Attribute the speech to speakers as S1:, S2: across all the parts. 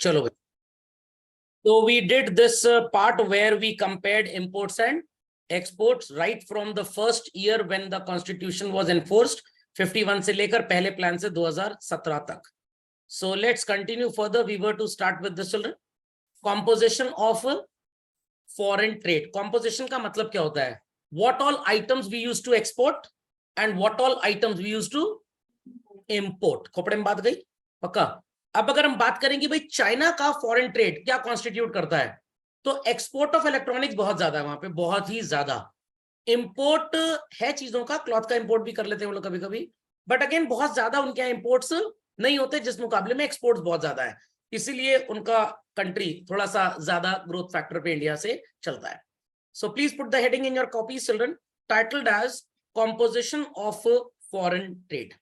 S1: चलो भाई, तो we did this part where we compared imports and exports right from the first year when the constitution was enforced 51 से लेकर पहले plan से 2017 तक. So let's continue further. We were to start with this children. Composition of foreign trade. Composition का मतलब क्या होता है? What all items we used to export and what all items we used to import. Khopde में बात गई पक्का. अब अगर हम बात करेंगे भाई चाइना का फॉरेन ट्रेड क्या कॉन्स्टिट्यूट करता है, तो एक्सपोर्ट ऑफ इलेक्ट्रॉनिक्स बहुत ज्यादा है वहां पे, बहुत ही ज्यादा. इंपोर्ट है चीजों का, क्लॉथ का इंपोर्ट भी कर लेते हैं वो लोग कभी कभी, बट अगेन बहुत ज्यादा उनके यहाँ इंपोर्ट्स नहीं होते जिस मुकाबले में एक्सपोर्ट्स बहुत ज्यादा है. इसीलिए उनका कंट्री थोड़ा सा ज्यादा ग्रोथ फैक्टर पे इंडिया से चलता है. So please put the heading in your copy children, titled as composition of foreign trade.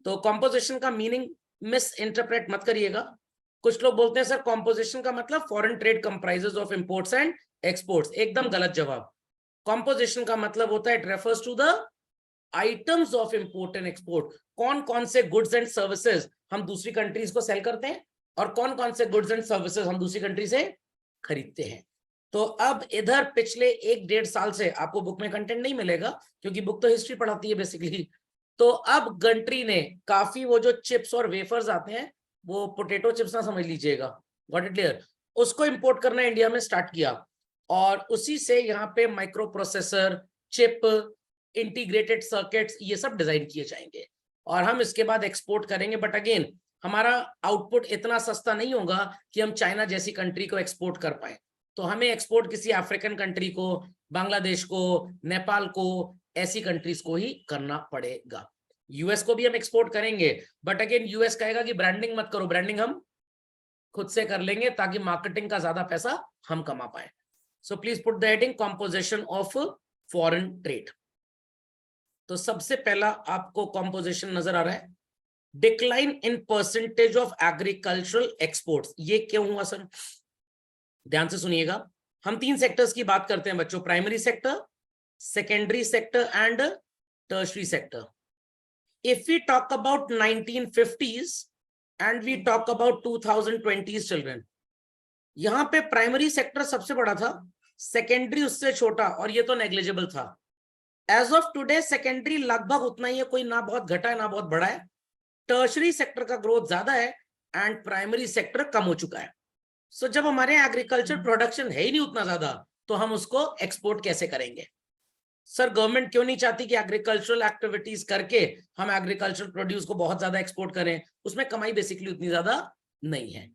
S1: तो कॉम्पोजिशन का मीनिंग मिस इंटरप्रेट मत करिएगा. कुछ लोग बोलते हैं सर कॉम्पोजिशन का मतलब foreign trade comprises of imports and exports. एकदम गलत जवाब. कॉम्पोजिशन का मतलब होता है it refers to the items of import and export. कौन कौन से गुड्स एंड सर्विसेज हम दूसरी कंट्रीज को सेल करते हैं और कौन कौन से गुड्स एंड सर्विसेज हम दूसरी कंट्री से खरीदते हैं. तो अब इधर पिछले 1-1.5 साल से आपको बुक में कंटेंट नहीं मिलेगा क्योंकि बुक तो हिस्ट्री पढ़ाती है बेसिकली. तो अब कंट्री ने काफी वो जो चिप्स और वेफर्स आते हैं, वो पोटैटो चिप्स ना समझ लीजिएगा, गॉट इट क्लियर, उसको इंपोर्ट करना इंडिया में स्टार्ट किया और उसी से यहाँ पे micro processor, chip, integrated circuits ये सब डिजाइन किए जाएंगे और हम इसके बाद एक्सपोर्ट करेंगे. बट अगेन हमारा आउटपुट इतना सस्ता नहीं होगा कि हम चाइना जैसी कंट्री को एक्सपोर्ट कर पाए. तो हमें एक्सपोर्ट किसी अफ्रीकन कंट्री को, बांग्लादेश को, नेपाल को, ऐसी कंट्रीज को ही करना पड़ेगा. यूएस को भी हम एक्सपोर्ट करेंगे बट अगेन यूएस कहेगा कि ब्रांडिंग मत करो, ब्रांडिंग हम खुद से कर लेंगे ताकि मार्केटिंग का ज्यादा पैसा हम कमा पाए. सो please put the heading composition of foreign trade. तो सबसे पहला आपको कॉम्पोजिशन नजर आ रहा है, decline in percentage of agricultural exports. ये क्यों हुआ सर? ध्यान से सुनिएगा. हम 3 सेक्टर्स की बात करते हैं बच्चों, primary sector, secondary sector and tertiary sector. If we talk about 1950s and we talk about 2020s children, यहाँ पे प्राइमरी सेक्टर सबसे बड़ा था, सेकेंडरी उससे छोटा और ये तो नेग्लिजिबल था. एज ऑफ टुडे सेकेंडरी लगभग उतना ही है, कोई ना बहुत घटा है ना बहुत बढ़ा है. टर्शरी सेक्टर का ग्रोथ ज्यादा है एंड प्राइमरी सेक्टर कम हो चुका है. सो जब हमारे एग्रीकल्चर प्रोडक्शन है ही नहीं उतना ज्यादा तो हम उसको एक्सपोर्ट कैसे करेंगे? सर गवर्नमेंट क्यों नहीं चाहती कि एग्रीकल्चरल एक्टिविटीज करके हम एग्रीकल्चरल प्रोड्यूस को बहुत ज्यादा एक्सपोर्ट करें? उसमें कमाई बेसिकली उतनी ज्यादा नहीं है.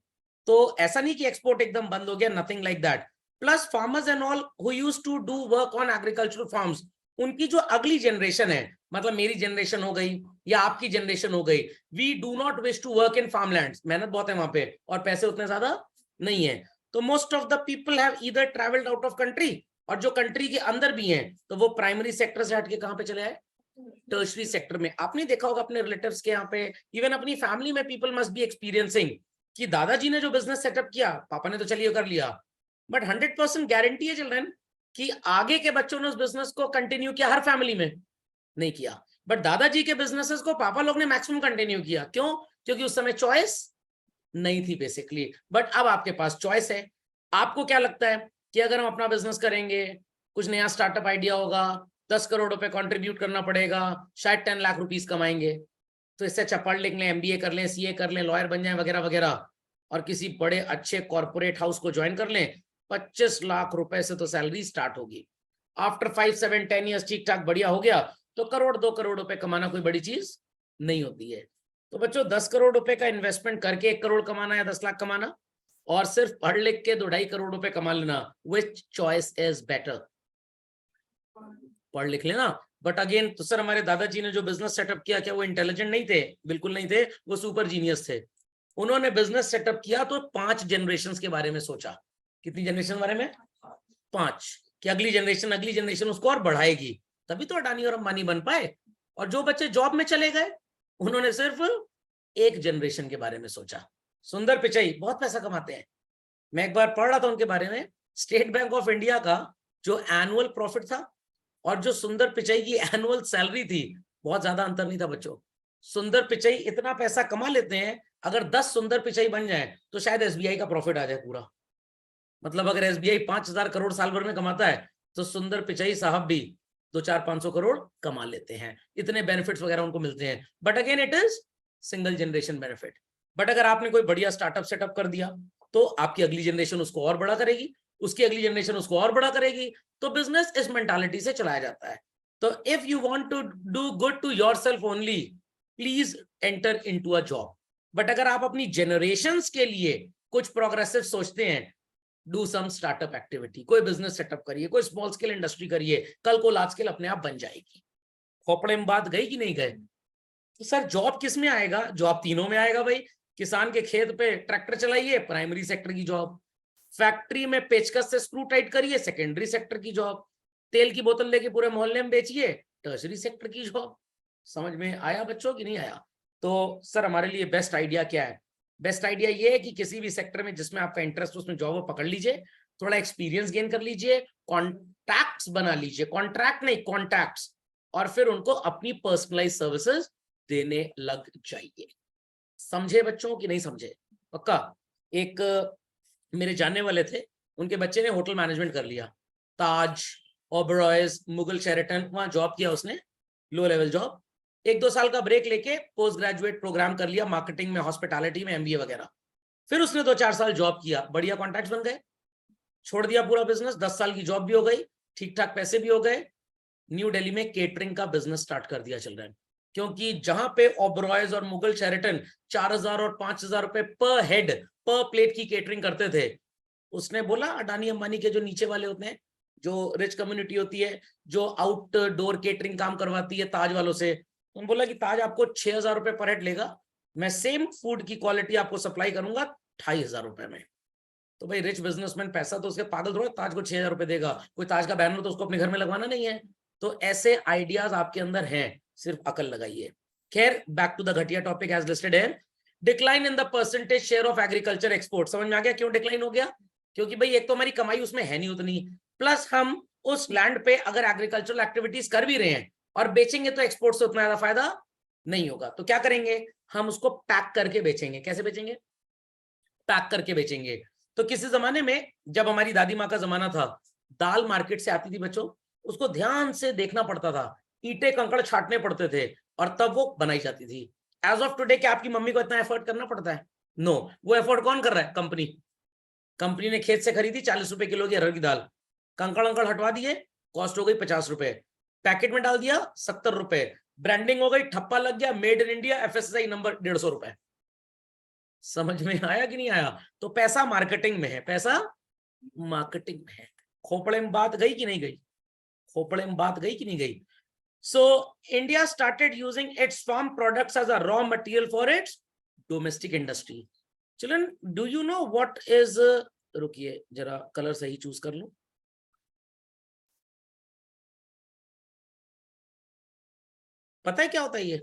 S1: तो ऐसा नहीं कि एक्सपोर्ट एकदम बंद हो गया, nothing like that. Plus farmers and all who used to do work on agricultural farms, उनकी जो अगली जनरेशन है, मतलब मेरी जनरेशन हो गई या आपकी जनरेशन हो गई, we do not wish to work in farmlands. मेहनत बहुत है वहां पे और पैसे उतने ज्यादा नहीं है. तो most of the people have either travelled out of country, और जो कंट्री के अंदर भी हैं तो वो प्राइमरी सेक्टर से हटके कहां पे चले आए? टर्शरी सेक्टर में. आपने देखा होगा अपने रिलेटिव्स के यहाँ पे, इवन अपनी फैमिली में, पीपल मस्ट बी एक्सपीरियंसिंग कि दादाजी ने जो बिजनेस सेटअप किया, पापा ने तो चलिए कर लिया, बट 100% गारंटी है चिल्ड्रन कि आगे के बच्चों ने उस बिजनेस को कंटिन्यू किया. हर फैमिली में नहीं किया, बट दादाजी के बिजनेसेस को पापा लोग ने मैक्सिमम कंटिन्यू किया. क्यों? क्योंकि उस समय चॉइस नहीं थी बेसिकली, बट अब आपके पास चॉइस है. आपको क्या लगता है कि अगर हम अपना बिजनेस करेंगे, कुछ नया स्टार्टअप आइडिया होगा, 10 करोड़ रुपए कंट्रीब्यूट करना पड़ेगा, शायद 10 लाख रुपीस कमाएंगे, तो इससे अच्छा पढ़ लिख लें, एमबीए कर लें, सीए कर लें, लॉयर बन जाएं वगैरह वगैरह, और किसी बड़े अच्छे कॉर्पोरेट हाउस को ज्वाइन कर लें. 25 लाख रुपए से तो सैलरी स्टार्ट होगी. आफ्टर 5-7-10 ईयर्स ठीक ठाक बढ़िया हो गया तो 1-2 करोड़ रुपए कमाना कोई बड़ी चीज नहीं होती है. तो बच्चों 10 करोड़ रुपए का इन्वेस्टमेंट करके 1 करोड़ कमाना या 10 लाख कमाना, और सिर्फ पढ़ लिख के 2-2.5 करोड़ रुपए कमा लेना, विच चॉइस इज बेटर? पढ़ लिख लेना. बट अगेन तो सर हमारे दादाजी ने जो बिजनेस सेटअप किया, क्या वो इंटेलिजेंट नहीं थे? बिल्कुल नहीं थे, वो सुपर जीनियस थे. उन्होंने बिजनेस सेटअप किया तो 5 जनरेशन के बारे में सोचा. कितनी जनरेशन के बारे में? 5. कि अगली जनरेशन उसको और बढ़ाएगी, तभी तो अडानी और अंबानी बन पाए. और जो बच्चे जॉब में चले गए उन्होंने सिर्फ 1 जनरेशन के बारे में सोचा. सुंदर पिचाई बहुत पैसा कमाते हैं. मैं एक बार पढ़ रहा था उनके बारे में, स्टेट बैंक ऑफ इंडिया का जो एनुअल प्रॉफिट था और जो सुंदर पिचाई की एनुअल सैलरी थी, बहुत ज्यादा अंतर नहीं था बच्चों. सुंदर पिचाई इतना पैसा कमा लेते हैं, अगर 10 सुंदर पिचाई बन जाए तो शायद एसबीआई का प्रॉफिट आ जाए पूरा। मतलब अगर एसबीआई 5,000 करोड़ साल भर में कमाता है तो सुंदर पिचाई साहब भी 2-4-500 करोड़ कमा लेते हैं। इतने बेनिफिट्स वगैरह उनको मिलते हैं, but again it is single generation benefit. But अगर आपने कोई बढ़िया स्टार्टअप सेटअप कर दिया तो आपकी अगली जनरेशन उसको और बड़ा करेगी, उसकी अगली जनरेशन उसको और बड़ा करेगी। तो बिजनेस इस मेंटालिटी से चलाया जाता है। तो if you want to do good to yourself only, please enter into a job. But अगर आप अपनी जनरेशंस के लिए कुछ प्रोग्रेसिव सोचते हैं, डू सम स्टार्टअप एक्टिविटी, कोई बिजनेस सेटअप करिए, कोई स्मॉल स्केल इंडस्ट्री करिए, कल को लार्ज स्केल अपने आप बन जाएगी। खोपड़े में बात गई कि नहीं गए? तो सर जॉब किस में आएगा? जॉब तीनों में आएगा भाई। किसान के खेत पे ट्रैक्टर चलाइए, प्राइमरी सेक्टर की जॉब। फैक्ट्री में पेचकस से स्क्रू टाइट करिए, सेकेंडरी सेक्टर की जॉब। तेल की बोतल लेके पूरे मोहल्ले में बेचिए, टर्शरी सेक्टर की जॉब। समझ में आया बच्चों कि नहीं आया? तो सर हमारे लिए बेस्ट आइडिया क्या है? बेस्ट आइडिया ये है कि किसी भी सेक्टर में जिसमें आपका इंटरेस्ट, उसमें जॉब पकड़ लीजिए, थोड़ा एक्सपीरियंस गेन कर लीजिए, कॉन्टैक्ट्स बना लीजिए, कॉन्ट्रैक्ट नहीं कॉन्टैक्ट्स, और फिर उनको अपनी पर्सनलाइज सर्विसेज देने लग जाइए। समझे बच्चों कि नहीं समझे? पक्का? एक मेरे जानने वाले थे, उनके बच्चे ने होटल मैनेजमेंट कर लिया, ताज, ओबरॉयज, मुगल शेरेटन, वहां जॉब किया उसने, लो लेवल जॉब। 1-2 साल का ब्रेक लेके पोस्ट ग्रेजुएट प्रोग्राम कर लिया मार्केटिंग में, हॉस्पिटैलिटी में, एमबीए वगैरह। फिर उसने 2-4 साल जॉब किया, बढ़िया कॉन्टैक्ट्स बन गए, छोड़ दिया पूरा बिजनेस, 10 साल की जॉब भी हो गई, ठीक ठाक पैसे भी हो गए, न्यू दिल्ली में केटरिंग का बिजनेस स्टार्ट कर दिया चिल्ड्रन। क्योंकि जहां पे ओबरॉयज और मुगल शेरेटन 4,000 और 5,000 रुपए पर हेड पर प्लेट की केटरिंग करते थे, उसने बोला अडानी अंबानी के जो नीचे वाले होते हैं, जो रिच कम्युनिटी होती है, जो आउटडोर केटरिंग काम करवाती है ताज वालों से, उन्होंने बोला कि ताज आपको 6,000 रुपए पर हेड लेगा, मैं सेम फूड की क्वालिटी आपको सप्लाई करूंगा 2,500 रुपए में। तो भाई रिच बिजनेसमैन पैसा तो उसके पागल थोड़ा ताज को 6,000 रुपए देगा, कोई ताज का बैनर तो उसको अपने घर में लगवाना नहीं है। तो ऐसे आइडियाज आपके अंदर हैं, सिर्फ अकल लगाइए। खैर बैक टू द घटिया टॉपिक एज लिस्टेड है, decline in the percentage share of agriculture export. समझ में आ गया क्यों डिक्लाइन हो गया? क्योंकि भाई एक तो हमारी कमाई उसमें है नहीं उतनी, प्लस हम उस लैंड पे अगर एग्रीकल्चरल एक्टिविटीज कर भी रहे हैं और बेचेंगे तो एक्सपोर्ट से उतना ज्यादा फायदा नहीं होगा। तो क्या करेंगे? हम उसको पैक करके बेचेंगे। कैसे बेचेंगे? पैक करके बेचेंगे। तो किसी जमाने में जब हमारी दादी माँ का जमाना था, दाल मार्केट से आती थी बच्चों, उसको ध्यान से देखना पड़ता था, ईंटे कंकड़ छाटने पड़ते थे, और तब वो बनाई जाती थी। एज ऑफ टुडे क्या आपकी मम्मी को इतना एफर्ट करना पड़ता है? नो। वो एफर्ट कौन कर रहा है? कंपनी। कंपनी ने खेत से खरीदी 40 रुपए किलो की अरहर की दाल, कंकड़ अंकड़ हटवा दिए, कॉस्ट हो गई 50 रुपए, पैकेट में डाल दिया 70 रुपए, ब्रांडिंग हो गई, ठप्पा लग गया, made in India, FSSI number 150 रुपए। समझ में आया कि नहीं आया? तो पैसा मार्केटिंग में है, पैसा मार्केटिंग में है। खोपड़े में बात गई कि नहीं गई? खोपड़े में बात गई कि नहीं गई? So India started using its farm products as a raw material for its domestic industry. Children do you know what is, रुकिए जरा कलर सही चूज कर लूं। पता है क्या होता है ये?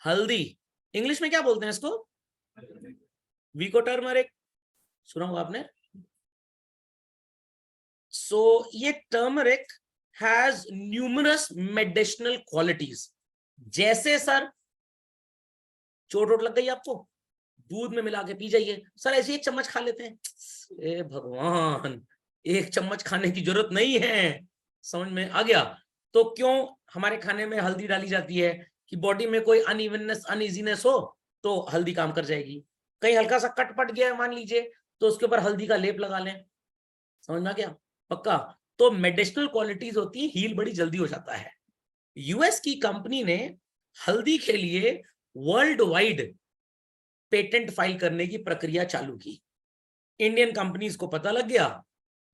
S1: हल्दी। इंग्लिश में क्या बोलते हैं इसको? वीको टर्मरिक। सुना होगा आपने। सो ये turmeric has numerous medicinal qualities. जैसे सर, चोट वोट लग गई आपको, दूध में मिला के पी जाइए। सर ऐसे 1 चम्मच खा लेते हैं, ए भगवान, 1 चम्मच खाने की जरूरत नहीं है। समझ में आ गया? तो क्यों हमारे खाने में हल्दी डाली जाती है? कि बॉडी में कोई अनइवननेस, अनइजीनेस हो तो हल्दी काम कर जाएगी। कहीं हल्का सा कट पट गया है मान लीजिए, तो उसके ऊपर हल्दी का लेप लगा लें। समझ में आ गया? पक्का? तो मेडिसिनल क्वालिटीज होती है, हील बड़ी जल्दी हो जाता है। यूएस की कंपनी ने हल्दी के लिए वर्ल्ड वाइड पेटेंट फाइल करने की प्रक्रिया चालू की। इंडियन कंपनीज को पता लग गया,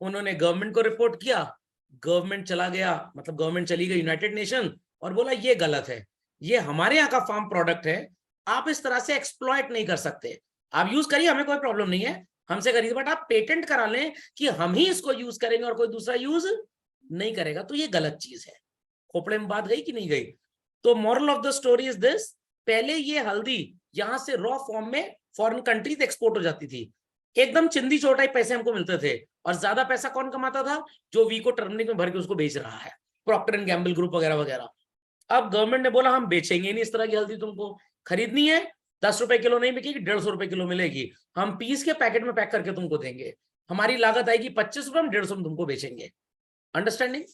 S1: उन्होंने गवर्नमेंट को रिपोर्ट किया, गवर्नमेंट चला गया, मतलब गवर्नमेंट चली गई यूनाइटेड नेशन, और बोला ये गलत है, ये हमारे यहाँ का फार्म प्रोडक्ट है, आप इस तरह से एक्सप्लॉइट नहीं कर सकते। आप यूज करिए, हमें कोई प्रॉब्लम नहीं है, हमसे करिए, बट आप पेटेंट करा लें कि हम ही इसको यूज करेंगे और कोई दूसरा यूज नहीं करेगा, तो ये गलत चीज है। खोपड़े में बात गई कि नहीं गई? तो moral of the story is this, पहले ये हल्दी यहां से रॉ फॉर्म में फॉरेन कंट्रीज एक्सपोर्ट हो जाती थी, एकदम चिंदी चोटाई पैसे हमको मिलते थे, और ज्यादा पैसा कौन कमाता था? जो वीको टर्मरिक में भर के उसको बेच रहा है, प्रॉक्टर एंड गैम्बल ग्रुप वगैरह वगैरह। अब गवर्नमेंट ने बोला हम बेचेंगे नहीं इस तरह की हल्दी, तुमको खरीदनी है ₹10 किलो नहीं बिकेगी, ₹150 किलो मिलेगी। हम पीस के पैकेट में पैक करके तुमको देंगे, हमारी लागत आएगी ₹25, हम 150 में तुमको बेचेंगे। अंडरस्टैंडिंग?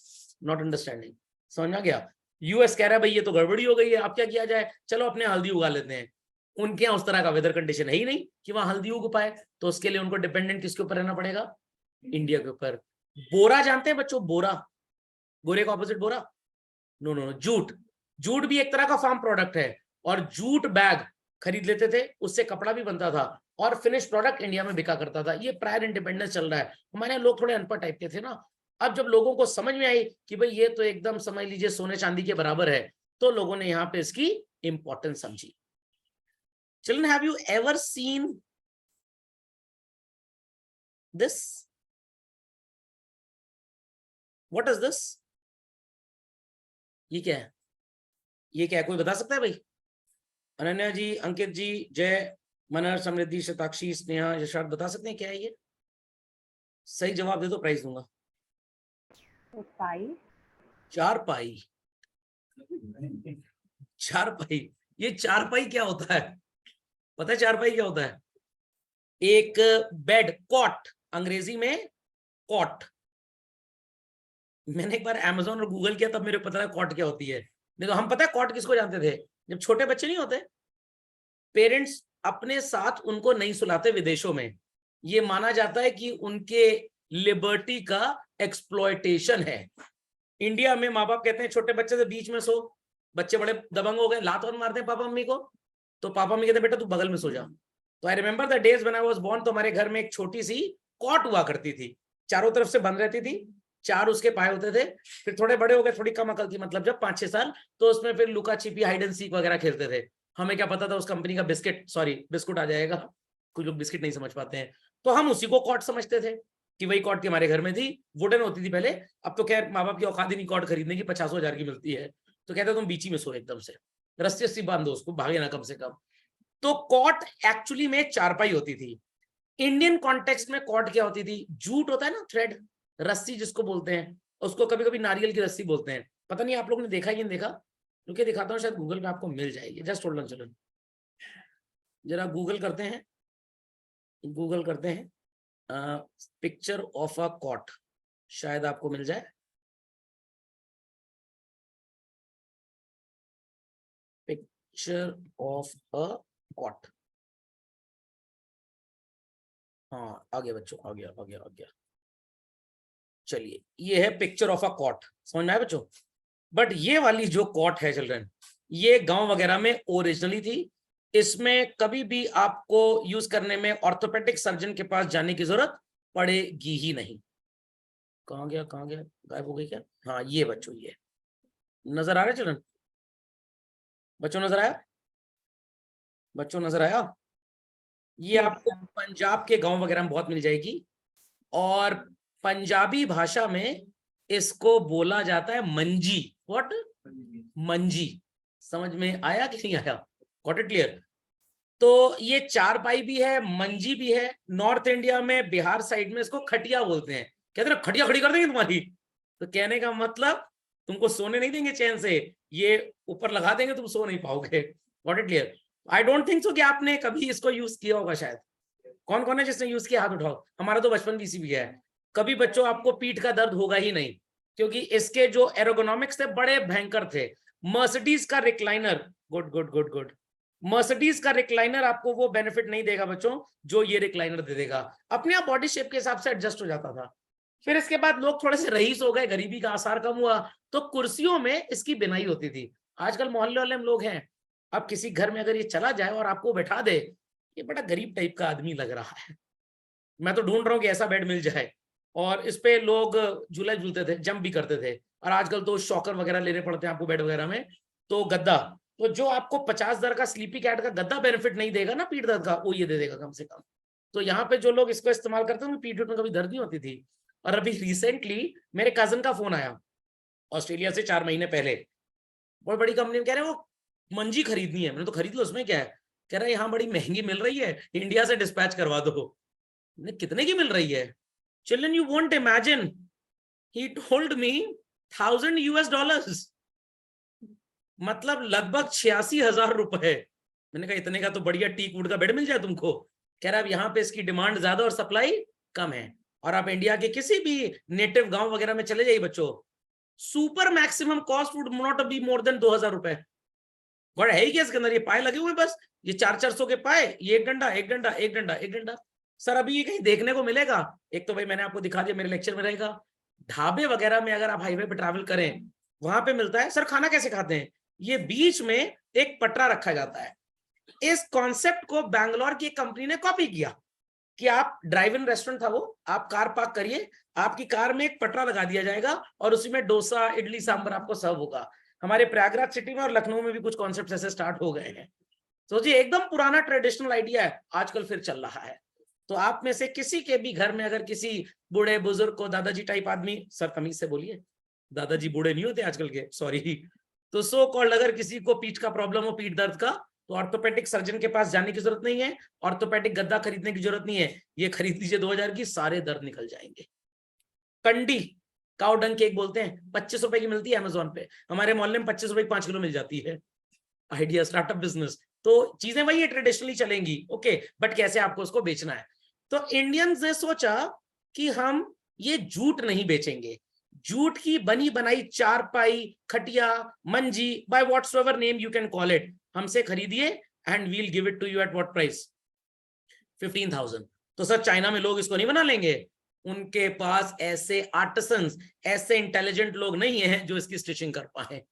S1: Not understanding? समझ में आ गया? यूएस कह रहा है भाई ये तो गड़बड़ी हो गई है, अब क्या किया जाए, चलो अपने हल्दी उगा लेते हैं। उनके यहाँ उस तरह का वेदर कंडीशन है ही नहीं कि वहां हल्दी उग पाए, तो उसके लिए उनको डिपेंडेंट किसके ऊपर रहना पड़ेगा? इंडिया के ऊपर। बोरा जानते हैं बच्चों? बोरा, गोरे का ऑपोजिट बोरा? No no no, jute. Jute भी एक तरह का फार्म प्रोडक्ट है, और जूट बैग खरीद लेते थे, उससे कपड़ा भी बनता था, और फिनिश प्रोडक्ट इंडिया में बिका करता था। ये प्रायर इंडिपेंडेंस चल रहा है। हमारे यहाँ लोग थोड़े अनपढ़ टाइप के थे ना, अब जब लोगों को समझ में आई कि भाई ये तो एकदम समझ लीजिए सोने चांदी के बराबर है, तो लोगों ने यहाँ पे इसकी इंपॉर्टेंस समझी। Children, have you ever seen this? What is this? ये क्या है? ये क्या है, कोई बता सकता है भाई? अनन्या जी, अंकित जी, जय, मनर, समृद्धि, शताक्षी, स्नेहा, यशार्थ बता सकते हैं क्या है ये? सही जवाब दे दो, प्राइज दूंगा। चारपाई। चारपाई, ये चारपाई क्या होता है? पता है चारपाई क्या होता है? एक बेड, कॉट, अंग्रेजी में कॉट। मैंने एक बार अमेज़न और गूगल किया तब मेरे को पता है कॉट क्या होती है। नहीं तो हम पता है कॉट किसको जानते थे? जब छोटे बच्चे नहीं होते, पेरेंट्स अपने साथ उनको नहीं सुलाते विदेशों में, ये माना जाता है कि उनके लिबर्टी का एक्सप्लॉयटेशन है। इंडिया में माँ बाप कहते हैं छोटे बच्चे से बीच में सो, बच्चे बड़े दबंग हो गए, लात और मारते हैं पापा मम्मी को, तो पापा मम्मी कहते हैं बेटा तू बगल में सो जा। तो I remember the days when I was born, तो हमारे घर में एक छोटी सी कॉट हुआ करती थी, चारों तरफ से बंद रहती थी, 4 उसके पाए होते थे। फिर थोड़े बड़े हो गए, थोड़ी कम अकल थी, मतलब जब 5-6 साल, तो उसमें फिर लुका छिपी, हाइड एंड सीक वगैरह खेलते थे। हमें क्या पता था उस कंपनी का बिस्कुट आ जाएगा, कुछ लोग बिस्किट नहीं समझ पाते हैं, तो हम उसी को कॉट समझते थे कि वही कॉट की हमारे घर में थी, वुडन होती थी पहले। अब तो खैर माँ बाप की औकात ही नहीं कॉट खरीदने की, 50,000 की मिलती है, तो कहते तुम बीची में सो एकदम से, रस्सी बांध दो उसको, भागे ना कम से कम। तो कॉट एक्चुअली में चारपाई होती थी। इंडियन कॉन्टेक्स्ट में कॉट क्या होती थी? जूट होता है ना, थ्रेड, रस्सी जिसको बोलते हैं, उसको कभी कभी नारियल की रस्सी बोलते हैं। पता नहीं आप लोगों ने देखा या नहीं देखा, क्योंकि दिखाता हूँ, शायद गूगल पे आपको मिल जाएगी। जस्ट होल्ड ऑन, चलो जरा गूगल करते हैं, गूगल करते हैं पिक्चर ऑफ अ कॉट, शायद आपको मिल जाए। पिक्चर ऑफ अ कॉट, हाँ आ गया बच्चों, आ गया आ गया आ गया। चलिए ये है पिक्चर ऑफ अ कॉट, समझ में आया बच्चों? बट ये वाली जो कॉट है चिल्ड्रन, ये गांव वगैरह में ओरिजिनली थी। इसमें कभी भी आपको यूज करने में ऑर्थोपेडिक सर्जन के पास जाने की जरूरत पड़ेगी ही नहीं। कहाँ गया, कहाँ गया, गायब हो गई क्या? हाँ ये बच्चों, ये नजर आ रहा है चिल्ड्रन? बच्चों नजर आया? बच्चों नजर आया? ये आपको पंजाब के गांव वगैरह में बहुत मिल जाएगी, और पंजाबी भाषा में इसको बोला जाता है मंजी। व्हाट? मंजी। समझ में आया कि नहीं आया? Got it clear? तो ये चारपाई भी है, मंजी भी है। नॉर्थ इंडिया में बिहार साइड में इसको खटिया बोलते हैं। कहते हैं खटिया खड़ी कर देंगे तुम्हारी, तो कहने का मतलब तुमको सोने नहीं देंगे चैन से, ये ऊपर लगा देंगे, तुम सो नहीं पाओगे। Got it clear? I don't think so कि आपने कभी इसको यूज किया होगा। शायद कौन कौन है जिसने यूज किया, हाथ उठाओ। हमारा तो बचपन भी इसी भी है। कभी बच्चों आपको पीठ का दर्द होगा ही नहीं, क्योंकि इसके जो एरोगोनॉमिक्स थे बड़े भयंकर थे। मर्सिडीज का recliner, good good good good, Mercedes का रिक्लाइनर आपको वो बेनिफिट नहीं देगा बच्चों जो ये रिक्लाइनर दे देगा। अपने आप बॉडी शेप के हिसाब से एडजस्ट हो जाता था। फिर इसके बाद लोग थोड़े से रईस हो गए, गरीबी का आसार कम हुआ, तो कुर्सियों में इसकी बिनाई होती थी। आजकल मोहल्ले वाले में लोग हैं, अब किसी घर में अगर ये चला जाए और आपको बैठा दे, ये बड़ा गरीब टाइप का आदमी लग रहा है। मैं तो ढूंढ रहा हूँ कि ऐसा बेड मिल जाए। और इस पे लोग झूले झूलते थे, जंप भी करते थे, और आजकल तो शॉकर वगैरह लेने पड़ते हैं आपको बेड वगैरह में। तो गद्दा, तो जो आपको 50,000 का स्लीपी कैट का गद्दा बेनिफिट नहीं देगा ना पीठ दर्द का, वो ये दे देगा कम से कम। तो यहाँ पे जो लोग इसको इस्तेमाल करते हैं पीठ में कभी दर्द नहीं होती थी। और अभी रिसेंटली मेरे कजन का फोन आया ऑस्ट्रेलिया से 4 महीने पहले, बहुत बड़ी कंपनी में, कह रहे वो मंजी खरीदनी है। मैंने तो खरीद लो, उसमें क्या है? कह रहा है यहाँ बड़ी महंगी मिल रही है, इंडिया से डिस्पैच करवा दो। कितने की मिल रही है? Children you won't imagine, he told me $1,000 मतलब लगभग 86,000 रुपए। मैंने कहा इतने का तो बढ़िया टीक वुड का बेड मिल जाए तुमको। कह रहा अब यहाँ पे इसकी डिमांड ज्यादा और सप्लाई कम है। और आप इंडिया के किसी भी नेटिव गांव वगैरह में चले जाइए बच्चों, super maximum cost would not be more than 2000 रुपए। बड़ा है ही क्या इसके अंदर, ये पाए लगे हुए बस, ये 400-400 के पाए, ये एक डंडा एक डंडा एक डंडा एक डंडा। सर अभी ये कहीं देखने को मिलेगा? एक तो भाई मैंने आपको दिखा दिया, मेरे लेक्चर में रहेगा। ढाबे वगैरह में अगर आप हाईवे पे ट्रैवल करें, वहां पे मिलता है। सर खाना कैसे खाते हैं? ये बीच में एक पटरा रखा जाता है। इस कॉन्सेप्ट को बैंगलोर की एक कंपनी ने कॉपी किया कि आप ड्राइव इन रेस्टोरेंट था वो, आप कार पार्क करिए, आपकी कार में एक पटरा लगा दिया जाएगा और उसी में डोसा इडली सांभर आपको सर्व होगा। हमारे प्रयागराज सिटी में और लखनऊ में भी कुछ कॉन्सेप्ट ऐसे स्टार्ट हो गए हैं। सोचिए एकदम पुराना ट्रेडिशनल आइडिया है, आजकल फिर चल रहा है। तो आप में से किसी के भी घर में अगर किसी बूढ़े बुजुर्ग को, दादाजी टाइप आदमी, सर तमीज से बोलिए, दादाजी बूढ़े नहीं होते आजकल के, सॉरी, तो सो कॉल्ड अगर किसी को पीठ का प्रॉब्लम हो, पीठ दर्द का, तो ऑर्थोपेडिक सर्जन के पास जाने की जरूरत नहीं है, ऑर्थोपेडिक गद्दा खरीदने की जरूरत नहीं है, ये खरीद लीजिए 2000 की, सारे दर्द निकल जाएंगे। कंडी, काउ डंग केक बोलते हैं, 25 रुपए की मिलती है अमेजोन पे, हमारे मोहल्ले में 25 रुपए की 5 किलो मिल जाती है। आइडिया स्टार्टअप बिजनेस, तो चीजें वही ट्रेडिशनली चलेंगी, ओके, बट कैसे आपको उसको बेचना है। तो इंडियंस ने सोचा कि हम ये जूट नहीं बेचेंगे, जूट की बनी बनाई चारपाई, खटिया, मंजी, by whatsoever name you can call it, हमसे खरीदिए and we'll give it to you at what price, 15,000। तो सर चाइना में लोग इसको नहीं बना लेंगे? उनके पास ऐसे आर्टिसंस, ऐसे इंटेलिजेंट लोग नहीं है जो इसकी स्टिचिंग कर पाए,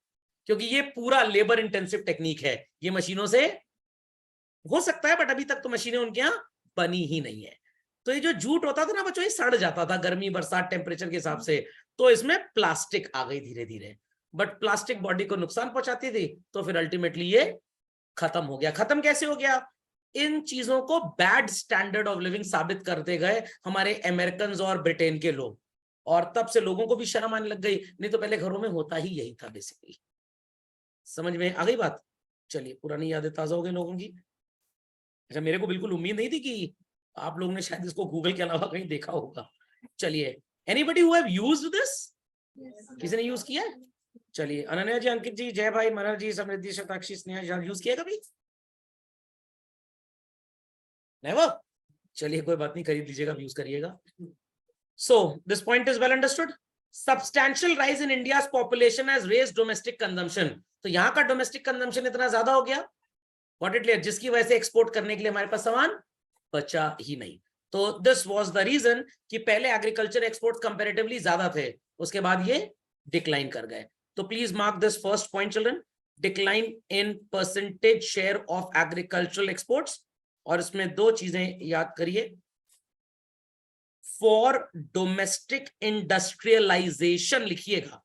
S1: क्योंकि ये पूरा लेबर इंटेंसिव टेक्निक है, ये मशीनों से हो सकता है बट अभी तक तो मशीनें उनके यहाँ बनी ही नहीं है। तो ये जो जूट होता था ना बच्चों, ये सड़ जाता था गर्मी बरसात टेम्परेचर के हिसाब से, तो इसमें प्लास्टिक आ गई धीरे धीरे, बट प्लास्टिक बॉडी को नुकसान पहुंचाती थी, तो फिर अल्टीमेटली ये खत्म हो गया। खत्म कैसे हो गया? इन चीजों को बैड स्टैंडर्ड ऑफ लिविंग साबित करते गए हमारे अमेरिकन और ब्रिटेन के लोग, और तब से लोगों को भी शर्म आने लग गई, नहीं तो पहले घरों में होता ही यही था बेसिकली। समझ में आ गई बात? चलिए, पुरानी यादें ताजा हो गई लोगों की। अच्छा, मेरे को बिल्कुल उम्मीद नहीं थी कि आप लोगों ने शायद इसको गूगल के अलावा कहीं देखा होगा। चलिए, anybody who have used this? किसी ने यूज किया है? चलिए, अनन्या जी, अंकित जी, जय भाई, मनर जी, समृद्धि, शताक्षी, स्नेहा, यूज किया कभी? नेवर? चलिए कोई बात नहीं, खरीद लीजिएगा, यूज करिएगा। So this point is well understood. Substantial rise in India's population has raised domestic consumption. तो यहाँ का डोमेस्टिक कंजम्पशन इतना ज्यादा हो गया, व्हाट इट क्लियर, जिसकी वजह से एक्सपोर्ट करने के लिए हमारे पास सामान बचा ही नहीं। तो दिस वाज द रीजन कि पहले एग्रीकल्चर एक्सपोर्ट्स कंपैरेटिवली ज्यादा थे, उसके बाद ये डिक्लाइन कर गए। तो please mark this first point children, decline in percentage share of agricultural exports. और इसमें दो चीजें याद करिए, फॉर डोमेस्टिक इंडस्ट्रियलाइजेशन लिखिएगा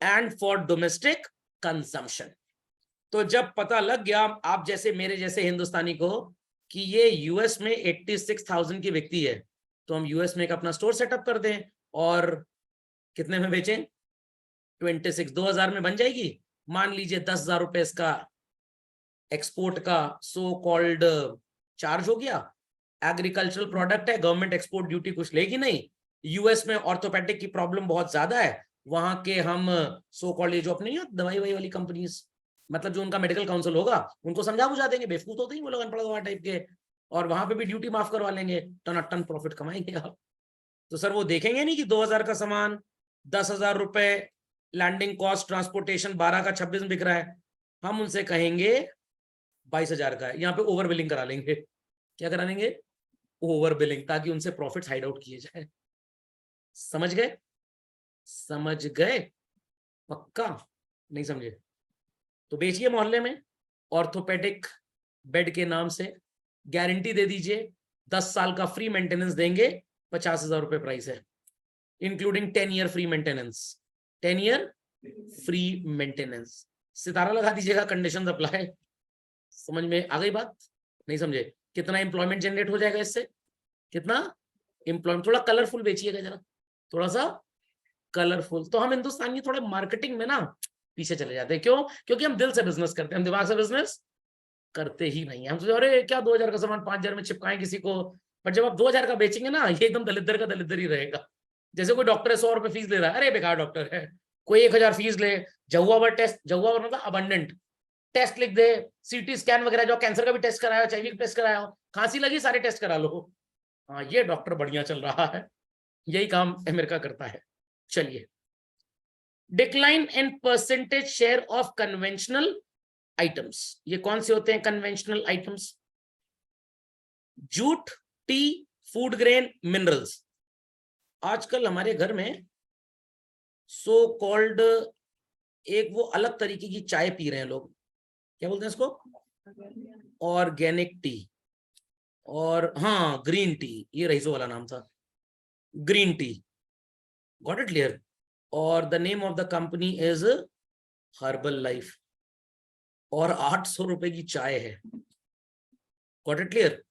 S1: एंड फॉर डोमेस्टिक कंजम्पशन। तो जब पता लग गया आप जैसे मेरे जैसे हिंदुस्तानी को कि ये यूएस में 86,000 की बिकती है, तो हम यूएस में एक अपना स्टोर सेटअप कर दें और कितने में बेचें? 26, 2000 में बन जाएगी। मान लीजिए 10,000 रुपए इसका एक्सपोर्ट का सो कॉल्ड चार्ज हो गया। एग्रीकल्चरल प्रोडक्ट है, गवर्नमेंट एक्सपोर्ट ड्यूटी कुछ लेगी नहीं। यूएस में ऑर्थोपेडिक की प्रॉब्लम बहुत ज्यादा है, वहां के हम सो कॉल्ड जो अपनी दवाई वही वाली कंपनीज, मतलब जो उनका मेडिकल काउंसिल होगा, उनको समझा बुझा देंगे, बेवकूफ होते ही वो लोग अनपढ़ टाइप के, और वहां पे भी ड्यूटी माफ करवा लेंगे, टन टन प्रॉफिट कमाएंगे आप। तो सर वो देखेंगे नहीं कि 2000 का सामान 10,000 रुपए लैंडिंग कॉस्ट, ट्रांसपोर्टेशन 12 का 26 में बिक रहा है, हम उनसे कहेंगे 22,000 का है, यहाँ पे ओवर बिलिंग करा लेंगे। क्या करा लेंगे? ओवर बिलिंग, ताकि उनसे प्रॉफिट हाइड आउट किए जाए। समझ गए? समझ गए? पक्का? नहीं समझे तो बेचिए मोहल्ले में, ऑर्थोपेडिक बेड के नाम से गारंटी दे दीजिए, 10 साल का फ्री मेंटेनेंस देंगे, 50,000 रुपए प्राइस है, including 10 year free maintenance. 10 year free maintenance, सितारा लगा दीजिएगा, कंडीशन अप्लाई। समझ में आ गई बात? नहीं समझे? कितना एम्प्लॉयमेंट जनरेट हो जाएगा इससे? कितना एम्प्लॉयमेंट? थोड़ा कलरफुल बेचिएगा जरा, थोड़ा सा कलरफुल। तो हम हिंदुस्तानी थोड़े मार्केटिंग में ना पीछे चले जाते हैं। क्यों? क्योंकि हम दिल से बिजनेस करते हैं, हम दिमाग से बिजनेस करते ही नहीं है। हम सोचते अरे क्या 2000 का सामान 5000 में चिपकाएं किसी को, पर जब आप 2000 का बेचेंगे ना, ये एकदम दलिद्र का दलिद्र ही रहेगा। जैसे कोई डॉक्टर है 100 रुपए फीस ले रहा है, अरे बेकार डॉक्टर है। कोई 1000 फीस ले, जहुआ टेस्ट, जहुआ मतलब अबंडेंट, टेस्ट लिख दे, सीटी स्कैन वगैरह, जो कैंसर का भी टेस्ट कराया, HIV का टेस्ट कराया, खांसी लगी सारे टेस्ट करा लो। हाँ, ये डॉक्टर बढ़िया चल रहा है, यही काम अमेरिका करता है। चलिए, decline in percentage share of conventional items, ये कौन से होते हैं conventional items? Jute, T, food grain, minerals. आजकल हमारे घर में सो कॉल्ड एक वो अलग तरीके की चाय पी रहे हैं लोग, क्या बोलते हैं इसको? ऑर्गेनिक टी, और हाँ ग्रीन टी, ये रईसो वाला नाम था, green tea, got it clear? और the name of the company is Herbalife, और 800 रुपए की चाय है, गॉट इट क्लियर?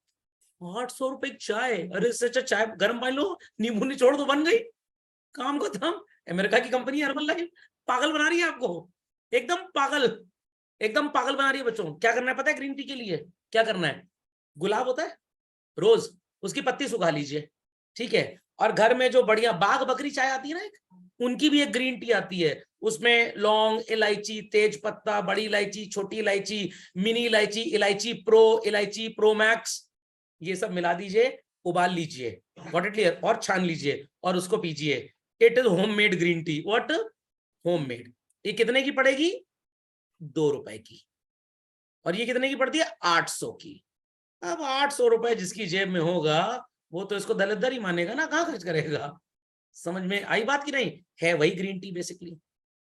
S1: 800 रुपए की चाय, अरे इससे अच्छा चाय गर्म पानी लो, नींबू निचोड़ दो, बन गई, काम खत्म। अमेरिका की कंपनी हर्बल लाइफ पागल बना रही है आपको, एकदम पागल, एकदम पागल बना रही है बच्चों। क्या करना है पता है ग्रीन टी के लिए? क्या करना है? गुलाब होता है रोज, उसकी पत्ती सुखा लीजिए, ठीक है, और घर में जो बढ़िया बाग बकरी चाय आती है ना एक, उनकी भी एक ग्रीन टी आती है, उसमें लौंग, इलायची, तेज पत्ता, बड़ी इलायची, छोटी इलायची, मिनी इलायची, इलायची प्रो, इलायची प्रो मैक्स, ये सब मिला दीजिए, उबाल लीजिए, व्हाट इट क्लियर, और छान लीजिए और उसको पीजिए। It is homemade green tea, what? Homemade. ये कितने की पड़ेगी? 2 रुपए की। और ये कितने की पड़ती है? 800 की। अब 800 रुपए जिसकी जेब में होगा वो तो इसको दलिद्र ही मानेगा ना, कहाँ खर्च करेगा? समझ में आई बात की नहीं? है वही ग्रीन टी बेसिकली।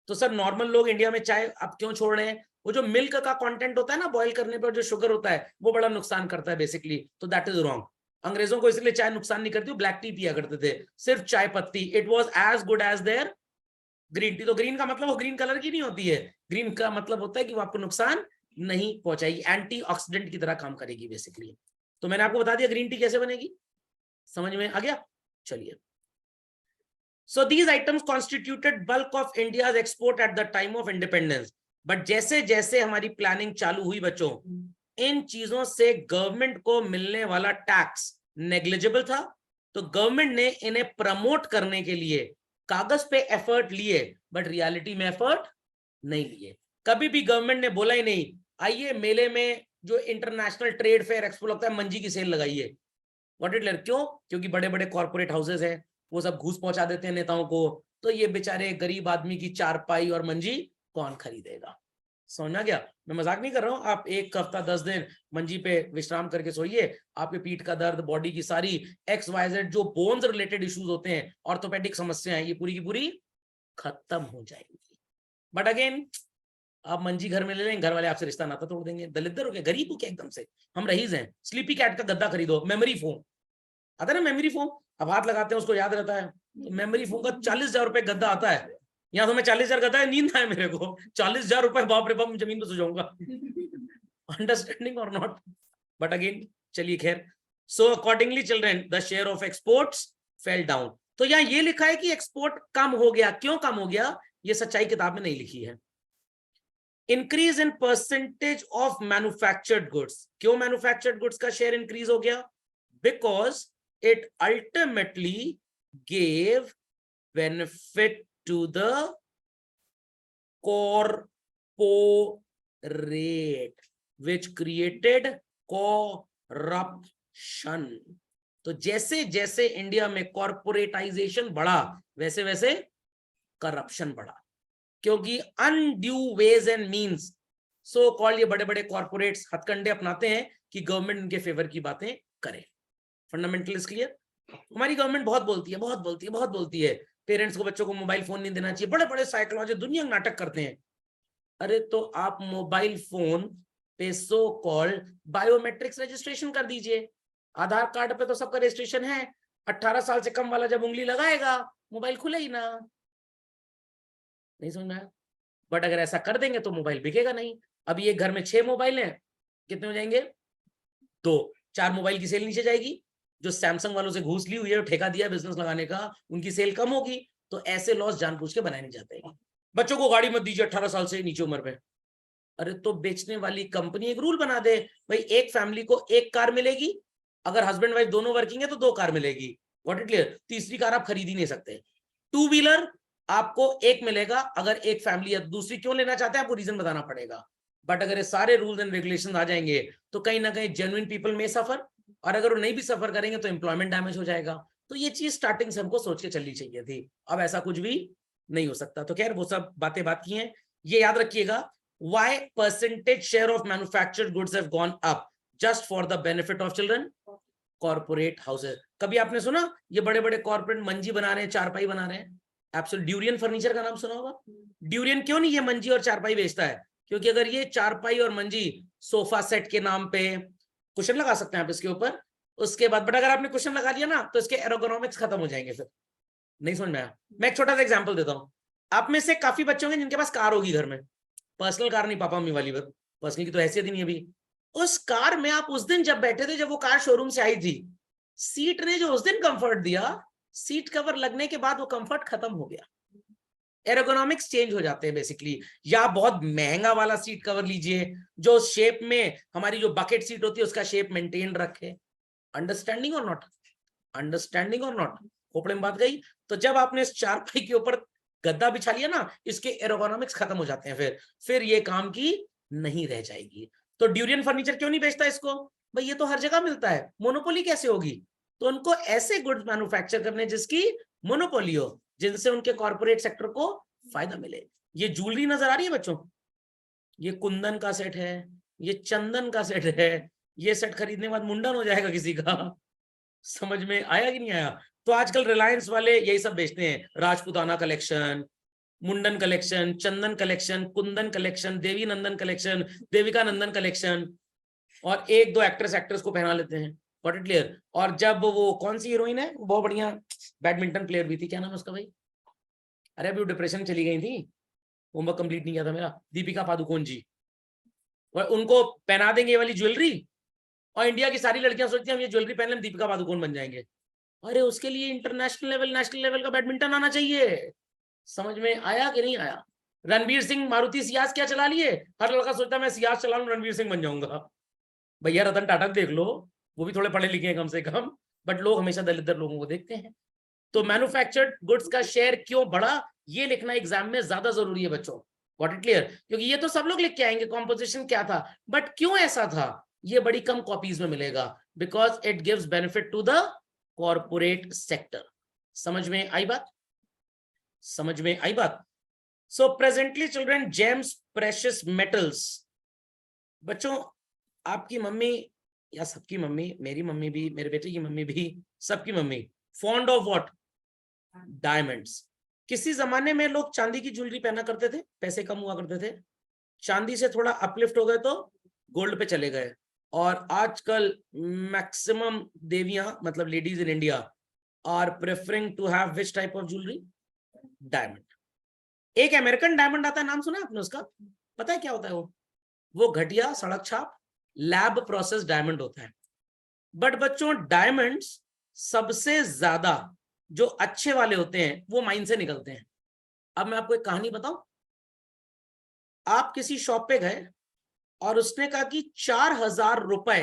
S1: तो सर नॉर्मल लोग इंडिया में चाय अब क्यों छोड़ रहे हैं? वो जो मिल्क का कंटेंट होता है ना, बॉईल करने पर जो शुगर होता है, वो बड़ा नुकसान करता है बेसिकली, तो दैट इज रॉन्ग। अंग्रेजों को इसलिए चाय नुकसान नहीं करती, ब्लैक टी पिया करते थे, सिर्फ चाय पत्ती, it was as good as their green tea. तो ग्रीन का मतलब वो ग्रीन कलर की नहीं होती है, ग्रीन का मतलब होता है कि वो आपको नुकसान नहीं पहुंचाएगी, एंटीऑक्सीडेंट की तरह काम करेगी बेसिकली। तो मैंने आपको बता दिया ग्रीन टी कैसे बनेगी, समझ में आ गया? चलिए, so these items constituted bulk of India's export at the time of independence, but जैसे जैसे हमारी प्लानिंग चालू हुई बच्चों, इन चीजों से गवर्नमेंट को मिलने वाला टैक्स नेग्लिजिबल था, तो गवर्नमेंट ने इन्हें प्रमोट करने के लिए कागज पे एफर्ट लिए, बट रियलिटी में एफर्ट नहीं लिए। कभी भी गवर्नमेंट ने बोला ही नहीं आइए मेले में जो इंटरनेशनल ट्रेड फेयर एक्सपो लगता है मंजी की सेल लगाइए, व्हाट इट, क्यों? क्योंकि बड़े बड़े कॉर्पोरेट हाउसेस हैं, वो सब घूस पहुंचा देते हैं नेताओं को, तो ये बेचारे गरीब आदमी की चारपाई और मंजी कौन खरीदेगा? समझ गया? मैं मजाक नहीं कर रहा हूं, आप एक हफ्ता 10 दिन मंजी पे विश्राम करके सोइए, आपके पीठ का दर्द, बॉडी की सारी XYZ जो बोन्स रिलेटेड इश्यूज होते हैं, ऑर्थोपेडिक समस्याएं, ये पूरी की पूरी खत्म हो जाएंगी। बट अगेन आप मंजी घर में ले लेंगे, घर वाले आपसे रिश्ता नाता तोड़ देंगे, दलिद्र हो गए, गरीब हो क्या एकदम से? हम रईस हैं, स्लीपी कैट का गद्दा खरीदो, मेमोरी फोम आता है ना, मेमोरी फोम, अब हाथ लगाते हैं उसको याद रहता है, तो मेमोरी फोम का 40,000 रुपए गद्दा आता है। यहाँ तो मैं 40,000 गद्दा है, नींद आए मेरे को, 40,000 रुपए, बाप रे बाप, जमीन पे सो जाऊंगा। अंडरस्टैंडिंग और नॉट? बट अगेन चलिए खैर, so accordingly children the share of exports fell down. तो यहाँ ये लिखा है कि एक्सपोर्ट कम हो गया, क्यों कम हो गया? ये सच्चाई किताब में नहीं लिखी है। Increase in percentage of manufactured goods, क्यों मैन्युफैक्चर्ड गुड्स का शेयर इंक्रीज हो गया? Because it ultimately gave benefit to the corporate which created corruption। तो जैसे जैसे इंडिया में कॉर्पोरेटाइजेशन बढ़ा, वैसे वैसे करप्शन बढ़ा, क्योंकि undue ways and means, so called, ये बड़े बड़े कॉर्पोरेट्स हथकंडे अपनाते हैं कि गवर्नमेंट उनके फेवर की बातें करे। Fundamentalist clear? हमारी गवर्नमेंट बहुत बोलती है, बहुत बोलती है, बहुत बोलती है, पेरेंट्स को बच्चों को मोबाइल फोन नहीं देना चाहिए, बड़े बड़े साइकोलॉजी दुनिया नाटक करते हैं। अरे तो आप मोबाइल फोन पे सो कॉल्ड बायोमेट्रिक्स रजिस्ट्रेशन कर दीजिए, आधार कार्ड पे तो सबका रजिस्ट्रेशन है, 18 साल से कम वाला जब उंगली लगाएगा मोबाइल खुले ही ना, नहीं समझ में आया? बट अगर ऐसा कर देंगे तो मोबाइल बिकेगा नहीं। अभी एक घर में 6 मोबाइल हैं, कितने हो जाएंगे? 2-4 मोबाइल की सेल नीचे जाएगी, जो सैमसंग वालों से घूस ली हुई है, ठेका दिया बिजनेस लगाने का, उनकी सेल कम होगी। तो ऐसे लॉस जानबूझ के बनाए नहीं जाते। बच्चों को गाड़ी मत दीजिए 18 साल से नीचे उम्र पे, अरे तो बेचने वाली कंपनी एक रूल बना दे, भाई एक फैमिली को एक कार मिलेगी, अगर हस्बैंड वाइफ दोनों वर्किंग है तो 2 कार मिलेगी, व्हाट इट क्लियर? तीसरी कार आप खरीद ही नहीं सकते। 2 व्हीलर आपको एक मिलेगा अगर एक फैमिली है, दूसरी क्यों लेना चाहते हैं आपको रीजन बताना पड़ेगा। बट अगर ये सारे रूल्स एंड रेगुलेशन आ जाएंगे तो कहीं ना कहीं जेन्युइन पीपल में सफर, और अगर वो नहीं भी सफर करेंगे तो एम्प्लॉयमेंट डैमेज हो जाएगा। तो ये चीज स्टार्टिंग से हमको सोच के चलनी चाहिए थी, अब ऐसा कुछ भी नहीं हो सकता। तो खैर वो सब बातें बात की हैं। ये याद रखिएगा, why percentage share of manufactured goods have gone up just for the benefit of children? Corporate houses. कभी आपने सुना ये बड़े बड़े कॉर्पोरेट मंजी बना रहे हैं, चारपाई बना रहे हैं? एब्सोल्यूट। ड्यूरियन फर्नीचर का नाम सुना होगा। ड्यूरियन क्यों नहीं ये मंजी और चारपाई बेचता है? क्योंकि अगर ये चारपाई और मंजी सोफा सेट के नाम पे कुशन लगा सकते हैं आप इसके ऊपर, उसके बाद बट अगर आपने कुशन लगा दिया ना तो इसके एरोगोनॉमिक्स खत्म हो जाएंगे, फिर नहीं समझ में आया। मैं एक छोटा सा एग्जांपल देता हूं। आप में से काफी बच्चे होंगे जिनके पास कार होगी घर में, पर्सनल कार नहीं, पापा मम्मी वाली, पर्सनल की तो हैसियत ही नहीं अभी। उस कार में आप उस दिन जब बैठे थे, जब वो कार शोरूम से आई थी, सीट ने जो उस दिन कंफर्ट दिया, सीट कवर लगने के बाद वो कंफर्ट खत्म हो गया। एरोगोनॉमिक्स चेंज हो जाते हैं बेसिकली। या बहुत महंगा वाला सीट कवर लीजिए जो शेप में, हमारी जो बकेट सीट होती है उसका शेप मेंटेन रखे। अंडरस्टैंडिंग और नॉट? अंडरस्टैंडिंग और नॉट? खोपड़े में बात गई। तो जब आपने इस चारपाई के ऊपर गद्दा बिछा लिया ना, इसके एरोगोनॉमिक्स खत्म हो जाते हैं, फिर ये काम की नहीं रह जाएगी। तो ड्यूरियन फर्नीचर क्यों नहीं बेचता इसको? भाई ये तो हर जगह मिलता है, मोनोपोली कैसे होगी? तो उनको ऐसे गुड्स मैन्युफैक्चर करने जिसकी मोनोपोली हो, जिनसे उनके कॉर्पोरेट सेक्टर को फायदा मिले। ये ज्वेलरी नजर आ रही है बच्चों, ये कुंदन का सेट है, ये चंदन का सेट है, ये सेट खरीदने के बाद मुंडन हो जाएगा किसी का। समझ में आया कि नहीं आया? तो आजकल रिलायंस वाले यही सब बेचते हैं, राजपूताना कलेक्शन, मुंडन कलेक्शन, चंदन कलेक्शन, कुंदन कलेक्शन, देवी नंदन कलेक्शन, देविका नंदन कलेक्शन, और एक दो एक्ट्रेस को पहना लेते हैं। Got it clear? और जब वो कौन सी हीरोइन है, बहुत बढ़िया बैडमिंटन प्लेयर भी थी, क्या नाम है उसका भाई? अरे अभी वो डिप्रेशन चली गई थी, होमवर्क कंप्लीट नहीं किया था मेरा, दीपिका पादुकोण जी। और उनको पहना देंगे ये वाली ज्वेलरी, और इंडिया की सारी लड़कियां सोचती हैं हम ये ज्वेलरी पहन लें दीपिका पादुकोण बन जाएंगे। अरे उसके लिए इंटरनेशनल लेवल, नेशनल लेवल का बैडमिंटन आना चाहिए। समझ में आया कि नहीं आया? रणवीर सिंह मारुति सियाज क्या चला लिए, हर लड़का सोचता मैं सियाज चला लूं रणवीर सिंह बन जाऊंगा। भैया रतन टाटा देख लो, वो भी थोड़े पढ़े लिखे हैं कम से कम, बट लोग हमेशा दलित लोगों को देखते हैं। तो मैन्युफैक्चर्ड गुड्स का शेयर क्यों बढ़ा, ये लिखना एग्जाम में ज्यादा जरूरी है बच्चों। Got it clear? क्योंकि ये तो सब लोग लिख के आएंगे कॉम्पोजिशन क्या था, बट क्यों ऐसा था ये बड़ी कम कॉपीज में मिलेगा, because it gives benefit to the corporate sector. समझ में आई बात? समझ में आई बात? So presently children, gems, precious metals. बच्चों आपकी मम्मी या सबकी मम्मी, मेरी मम्मी भी, मेरे बेटे की मम्मी भी, सबकी mummy fond of what? Diamonds. किसी जमाने में लोग चांदी की ज्वेलरी पहना करते थे, पैसे कम हुआ करते थे, चांदी से थोड़ा अपलिफ्ट हो गए तो गोल्ड पे चले गए, और आजकल मैक्सिमम देवियां, मतलब ladies in India, are preferring to have which type of jewellery? Diamond. एक अमेरिकन डायमंड आता है, नाम सुना आपने उसका? पता है क्या होता है वो घटिया सड़क छाप लैब प्रोसेस डायमंड होता है। बट बच्चों डायमंड्स सबसे ज्यादा जो अच्छे वाले होते हैं वो माइन से निकलते हैं। अब मैं आपको एक कहानी बताऊं। आप किसी शॉप पे गए और उसने कहा कि 4,000 रुपए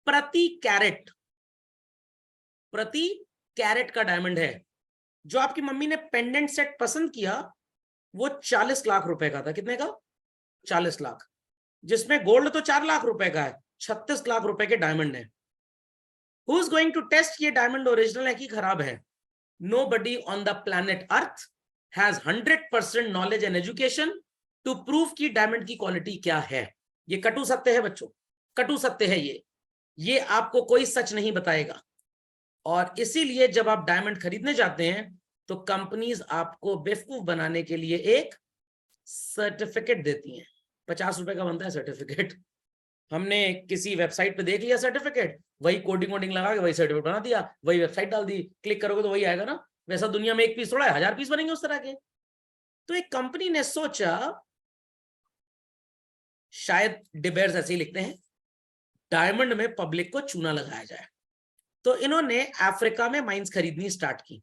S1: प्रति कैरेट का डायमंड है। जो आपकी मम्मी ने पेंडेंट सेट पसंद किया वो 40 लाख रुपए का था। कितने का? 40 लाख। जिसमें गोल्ड तो 4 लाख रुपए का है, 36 लाख रुपए के डायमंड है। Who is going to test ये डायमंड ओरिजिनल है कि खराब है? Nobody on the planet Earth has 100% knowledge and education to prove कि डायमंड की क्वालिटी क्या है। ये कटु सत्य है बच्चों, कटु सत्य है ये आपको कोई सच नहीं बताएगा। और इसीलिए जब आप डायमंड खरीदने जाते हैं तो कंपनीज आपको बेवकूफ बनाने के लिए एक सर्टिफिकेट देती हैं। 50 रुपए का बनता है सर्टिफिकेट। हमने किसी वेबसाइट पे देख लिया सर्टिफिकेट, वही कोडिंग वोडिंग लगा के वही सर्टिफिकेट बना दिया, वही वेबसाइट डाल दी, क्लिक करोगे तो वही आएगा ना। वैसा दुनिया में एक पीस थोड़ा है, 1000 पीस बनेंगे उस तरह के। तो एक कंपनी ने सोचा, शायद डिबेयर्स ऐसे ही लिखते हैं, डायमंड में पब्लिक को चूना लगाया जाए। तो इन्होंने अफ्रीका में माइंस खरीदनी स्टार्ट की,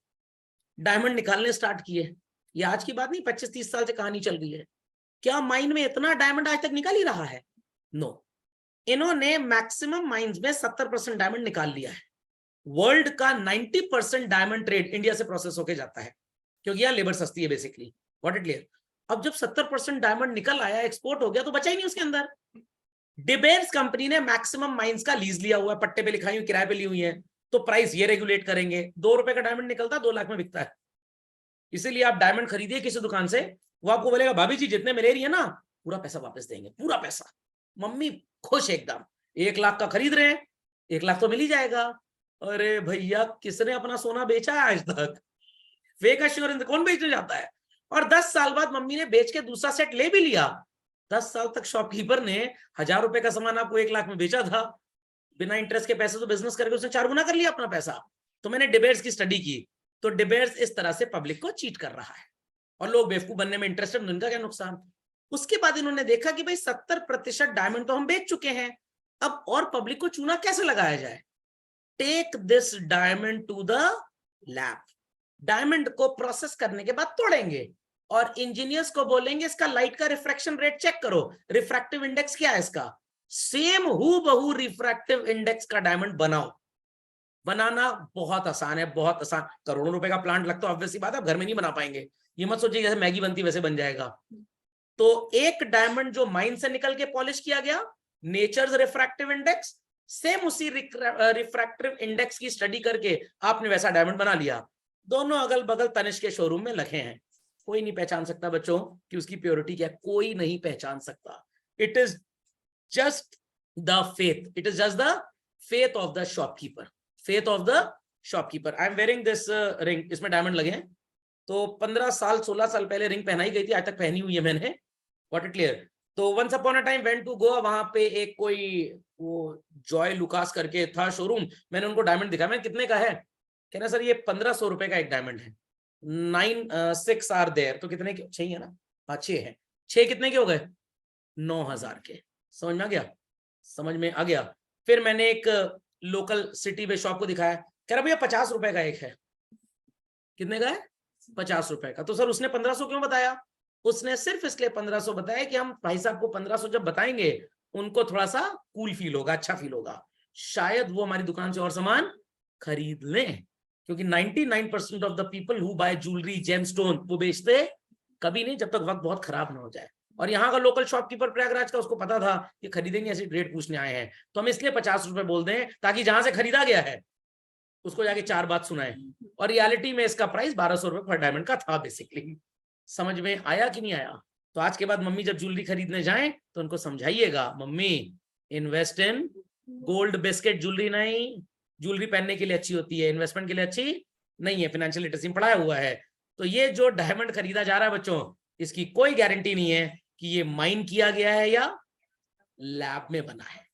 S1: डायमंड निकालने स्टार्ट किए। ये आज की बात नहीं, 25-30 साल से कहानी चल रही है। क्या माइन में इतना डायमंड आज तक निकाल ही रहा है? नो। इन्होंने मैक्सिमम माइंस में 70% डायमंड निकाल लिया है। वर्ल्ड का 90% डायमंड ट्रेड इंडिया से प्रोसेस होके जाता है, क्योंकि यहां लेबर सस्ती है बेसिकली। What it clear? अब जब 70% डायमंड निकल आया, एक्सपोर्ट हो गया, तो बचा ही नहीं उसके अंदर। डिबेयर्स कंपनी ने मैक्सिमम माइंस का लीज लिया हुआ है, पट्टे पे लिखाई हुई, किराए पे ली हुई है, तो प्राइस ये रेगुलेट करेंगे। 2 रुपए का डायमंड निकलता है, 2 लाख में बिकता है। इसीलिए आप डायमंड खरीदिए किसी दुकान से, वो आपको बोलेगा भाभी जी जितने में ले रही है ना पूरा पैसा वापस देंगे, पूरा पैसा। मम्मी खुश एकदम, 1 लाख का खरीद रहे हैं, 1 लाख तो मिल ही जाएगा। अरे भैया किसने अपना सोना बेचा है आज तक? फेक एश्योरेंस कौन बेचने जाता है? और 10 साल बाद मम्मी ने बेच के दूसरा सेट ले भी लिया। 10 साल तक शॉपकीपर ने 1000 रुपए का सामान आपको 1 लाख में बेचा था, बिना इंटरेस्ट के पैसे तो बिजनेस करके उसने 4 गुना कर लिया अपना पैसा। तो मैंने डिबेयर्स की स्टडी की, तो डिबेयर्स इस तरह से पब्लिक को चीट कर रहा है और लोग बेवकूफ बनने में इंटरेस्टेड, उनका क्या नुकसान। उसके बाद इन्होंने देखा कि भाई 70% डायमंड तो हम बेच चुके हैं, अब और पब्लिक को चूना कैसे लगाया जाए। Take this diamond to the lab, diamond को प्रोसेस करने के बाद तोड़ेंगे और इंजीनियर्स को बोलेंगे इसका लाइट का रिफ्रैक्शन रेट चेक करो, रिफ्रैक्टिव इंडेक्स क्या है इसका, सेम हूबहू रिफ्रैक्टिव इंडेक्स का डायमंड बनाओ। बनाना बहुत आसान है, बहुत आसान। करोड़ों रुपए का प्लांट लगता है, ऑब्वियसली बात है, आप घर में नहीं बना पाएंगे। ये मत सोचिए जैसे मैगी बनती वैसे बन जाएगा। तो एक डायमंड जो माइन से निकल के पॉलिश किया गया, नेचर्स रिफ्रैक्टिव इंडेक्स, सेम उसी रिफ्रैक्टिव इंडेक्स की स्टडी करके आपने वैसा डायमंड बना लिया। दोनों अगल बगल तनिष्क के शोरूम में लगे हैं, कोई नहीं पहचान सकता बच्चों कि उसकी प्योरिटी क्या है, कोई नहीं पहचान सकता। It is just the faith, it is just the faith of the shopkeeper, faith of the shopkeeper. I am wearing this ring, इसमें डायमंड लगे हैं। तो 15 साल 16 साल पहले रिंग पहनाई गई थी, आज तक पहनी हुई है मैंने, गॉट इट क्लियर। तो once upon a time went to Goa, वहां पे एक कोई वो जॉय लुकास करके था शोरूम, मैंने उनको डायमंड दिखाया, मैं कितने का है, कहना सर ये 1500 रुपए का एक डायमंड है। 6 आर देयर, तो कितने के, 6 है ना, हाँ 6 है, 6 कितने के हो गए, 9000 के। समझ में आ गया, समझ में आ गया। फिर मैंने एक लोकल सिटी में शॉप को दिखाया, कह रहा भैया 50 रुपए का एक है। कितने का है, 50 रुपए का। तो सर उसने 1500 क्यों बताया, उसने सिर्फ इसलिए 1500 बताया कि हम भाई साहब को 1500 जब बताएंगे उनको थोड़ा सा कूल फील होगा, अच्छा फील होगा, शायद वो हमारी दुकान से और सामान खरीद लें। क्योंकि 99% of the people who buy jewellery gemstone वो बेचते कभी नहीं जब तक वक्त बहुत खराब ना हो जाए। और यहाँ का लोकल शॉपकीपर प्रयागराज का, उसको पता था कि खरीदेंगे ऐसे रेट पूछने आए हैं, तो हम इसलिए 50 रुपए बोल दें ताकि जहां से खरीदा गया है उसको जाके 4 बात सुनाए। और रियलिटी में इसका प्राइस 1200 रुपए पर डायमंड का था बेसिकली। समझ में आया कि नहीं आया? तो आज के बाद मम्मी जब ज्वेलरी खरीदने जाएं तो उनको समझाइएगा, mummy invest in gold biscuit jewellery नहीं, ज्वेलरी पहनने के लिए अच्छी होती है, इन्वेस्टमेंट के लिए अच्छी नहीं है। फाइनेंशियल लिटरेसी में पढ़ाया हुआ है। तो ये जो डायमंड खरीदा जा रहा है बच्चों, इसकी कोई गारंटी नहीं है कि ये माइन किया गया है या लैब में बना है।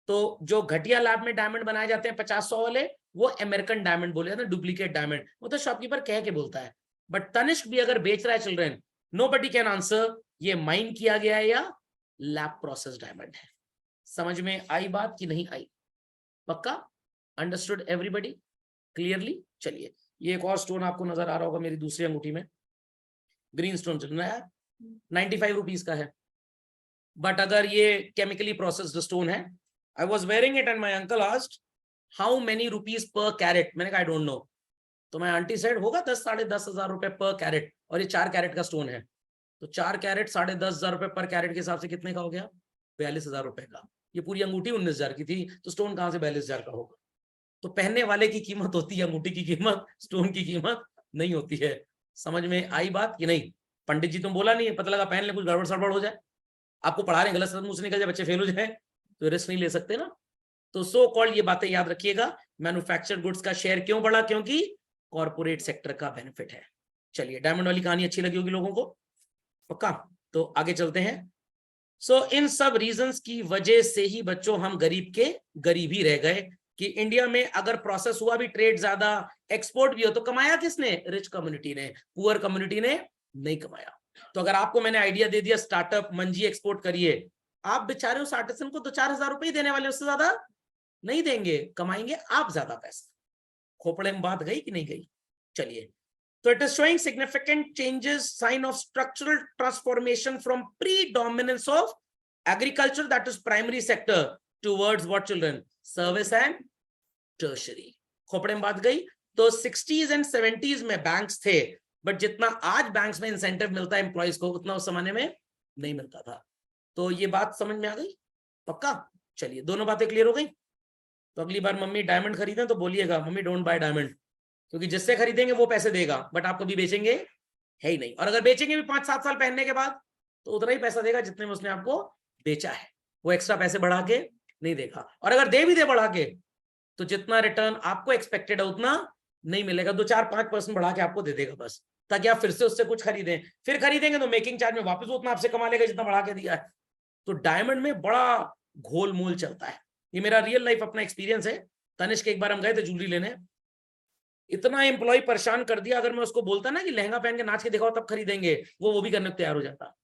S1: तो जो घटिया लैब में डायमंड बनाए जाते हैं 50-100 वाले, वो अमेरिकन डायमंड बोले जाते हैं, डुप्लीकेट डायमंड, वो तो शॉपकीपर कह के बोलता है। बट तनिष्क भी अगर बेच रहा है चिल्ड्रन, नोबडी कैन आंसर ये माइन किया गया है या लैब प्रोसेस डायमंड है। समझ में आई बात कि नहीं आई? पक्का अंडरस्टूड एवरीबडी क्लियरली? चलिए ये एक और स्टोन आपको नजर आ रहा होगा मेरी दूसरी अंगूठी में, ग्रीन स्टोन चल रहा है, 95 रुपीज का है। बट अगर ये केमिकली प्रोसेस्ड स्टोन है, I was wearing it and my uncle asked how many rupees per carat, मैंने कहा आई डोंट नो। तो मैं आंटी सेड होगा 10-10,500 रुपए पर कैरेट, और ये 4 कैरेट का स्टोन है, तो 4 कैरेट 10,500 रुपए पर कैरेट के हिसाब से कितने का हो गया, 42,000 रुपए का। ये पूरी अंगूठी 19,000 की थी, तो स्टोन कहां से 42,000 का होगा? तो पहनने वाले की कीमत होती है अंगूठी की कीमत, स्टोन की कीमत नहीं होती है। समझ में आई बात कि नहीं? पंडित जी तुम बोला नहीं है, पता लगा पहन ले कुछ गड़बड़ सड़बड़ हो जाए, आपको पढ़ा रहे गलत मुंह से निकल जाए, बच्चे फेल हो जाए, तो रिस्क नहीं ले सकते ना। तो सो कॉल्ड ये बातें याद रखिएगा। मैन्युफैक्चर्ड गुड्स का शेयर क्यों बढ़ा? क्योंकि कॉर्पोरेट सेक्टर का बेनिफिट है। चलिए डायमंड वाली कहानी अच्छी लगी होगी लोगों को, पक्का? तो आगे चलते हैं। सो इन सब रीजंस की वजह से ही बच्चों हम गरीब के गरीब ही रह गए, कि इंडिया में अगर प्रोसेस हुआ भी, ट्रेड ज्यादा, एक्सपोर्ट भी हो, तो कमाया किसने? रिच कम्युनिटी ने, पुअर कम्युनिटी ने नहीं कमाया। तो अगर आपको मैंने आइडिया दे दिया स्टार्टअप मंजी एक्सपोर्ट करिए, आप बेचारे उस आर्टिसन को तो 4,000 रुपए ही देने वाले, उससे ज्यादा नहीं देंगे, कमाएंगे आप ज्यादा पैसा। खोपड़े में बात गई कि नहीं गई? चलिए, तो it is showing significant changes, sign of structural transformation from predominance of agriculture, that is primary sector, towards what children? Service and tertiary. खोपड़े में बात गई। तो 60s एंड 70s में बैंक्स थे, बट जितना आज बैंक्स में इंसेंटिव मिलता है एम्प्लॉयज को उतना उस जमाने में नहीं मिलता था। तो ये बात समझ में आ गई? पक्का? चलिए, दोनों बातें क्लियर हो गई। तो अगली बार मम्मी डायमंड खरीदें तो बोलिएगा मम्मी डोंट बाय डायमंड, क्योंकि जिससे खरीदेंगे वो पैसे देगा, बट आप कभी बेचेंगे है ही नहीं। और अगर बेचेंगे भी 5-7 साल पहनने के बाद तो उतना ही पैसा देगा जितने में उसने आपको बेचा है, वो एक्स्ट्रा पैसे बढ़ा के नहीं देगा। और अगर दे भी दे बढ़ा के तो जितना रिटर्न आपको एक्सपेक्टेड है उतना नहीं मिलेगा, 2-4-5% बढ़ा के आपको दे देगा बस, ताकि आप फिर से उससे कुछ खरीदें। फिर खरीदेंगे तो मेकिंग चार्ज में वापस उतना आपसे कमा लेगा जितना बढ़ा के दिया है। तो डायमंड में बड़ा घोल मोल चलता है, ये मेरा रियल लाइफ अपना एक्सपीरियंस है। तनिष्क एक बार हम गए थे ज्वेलरी लेने, इतना एम्प्लॉय परेशान कर दिया, अगर मैं उसको बोलता ना कि लहंगा पहन के नाच के दिखाओ तब खरीदेंगे, वो भी करने को तैयार हो जाता।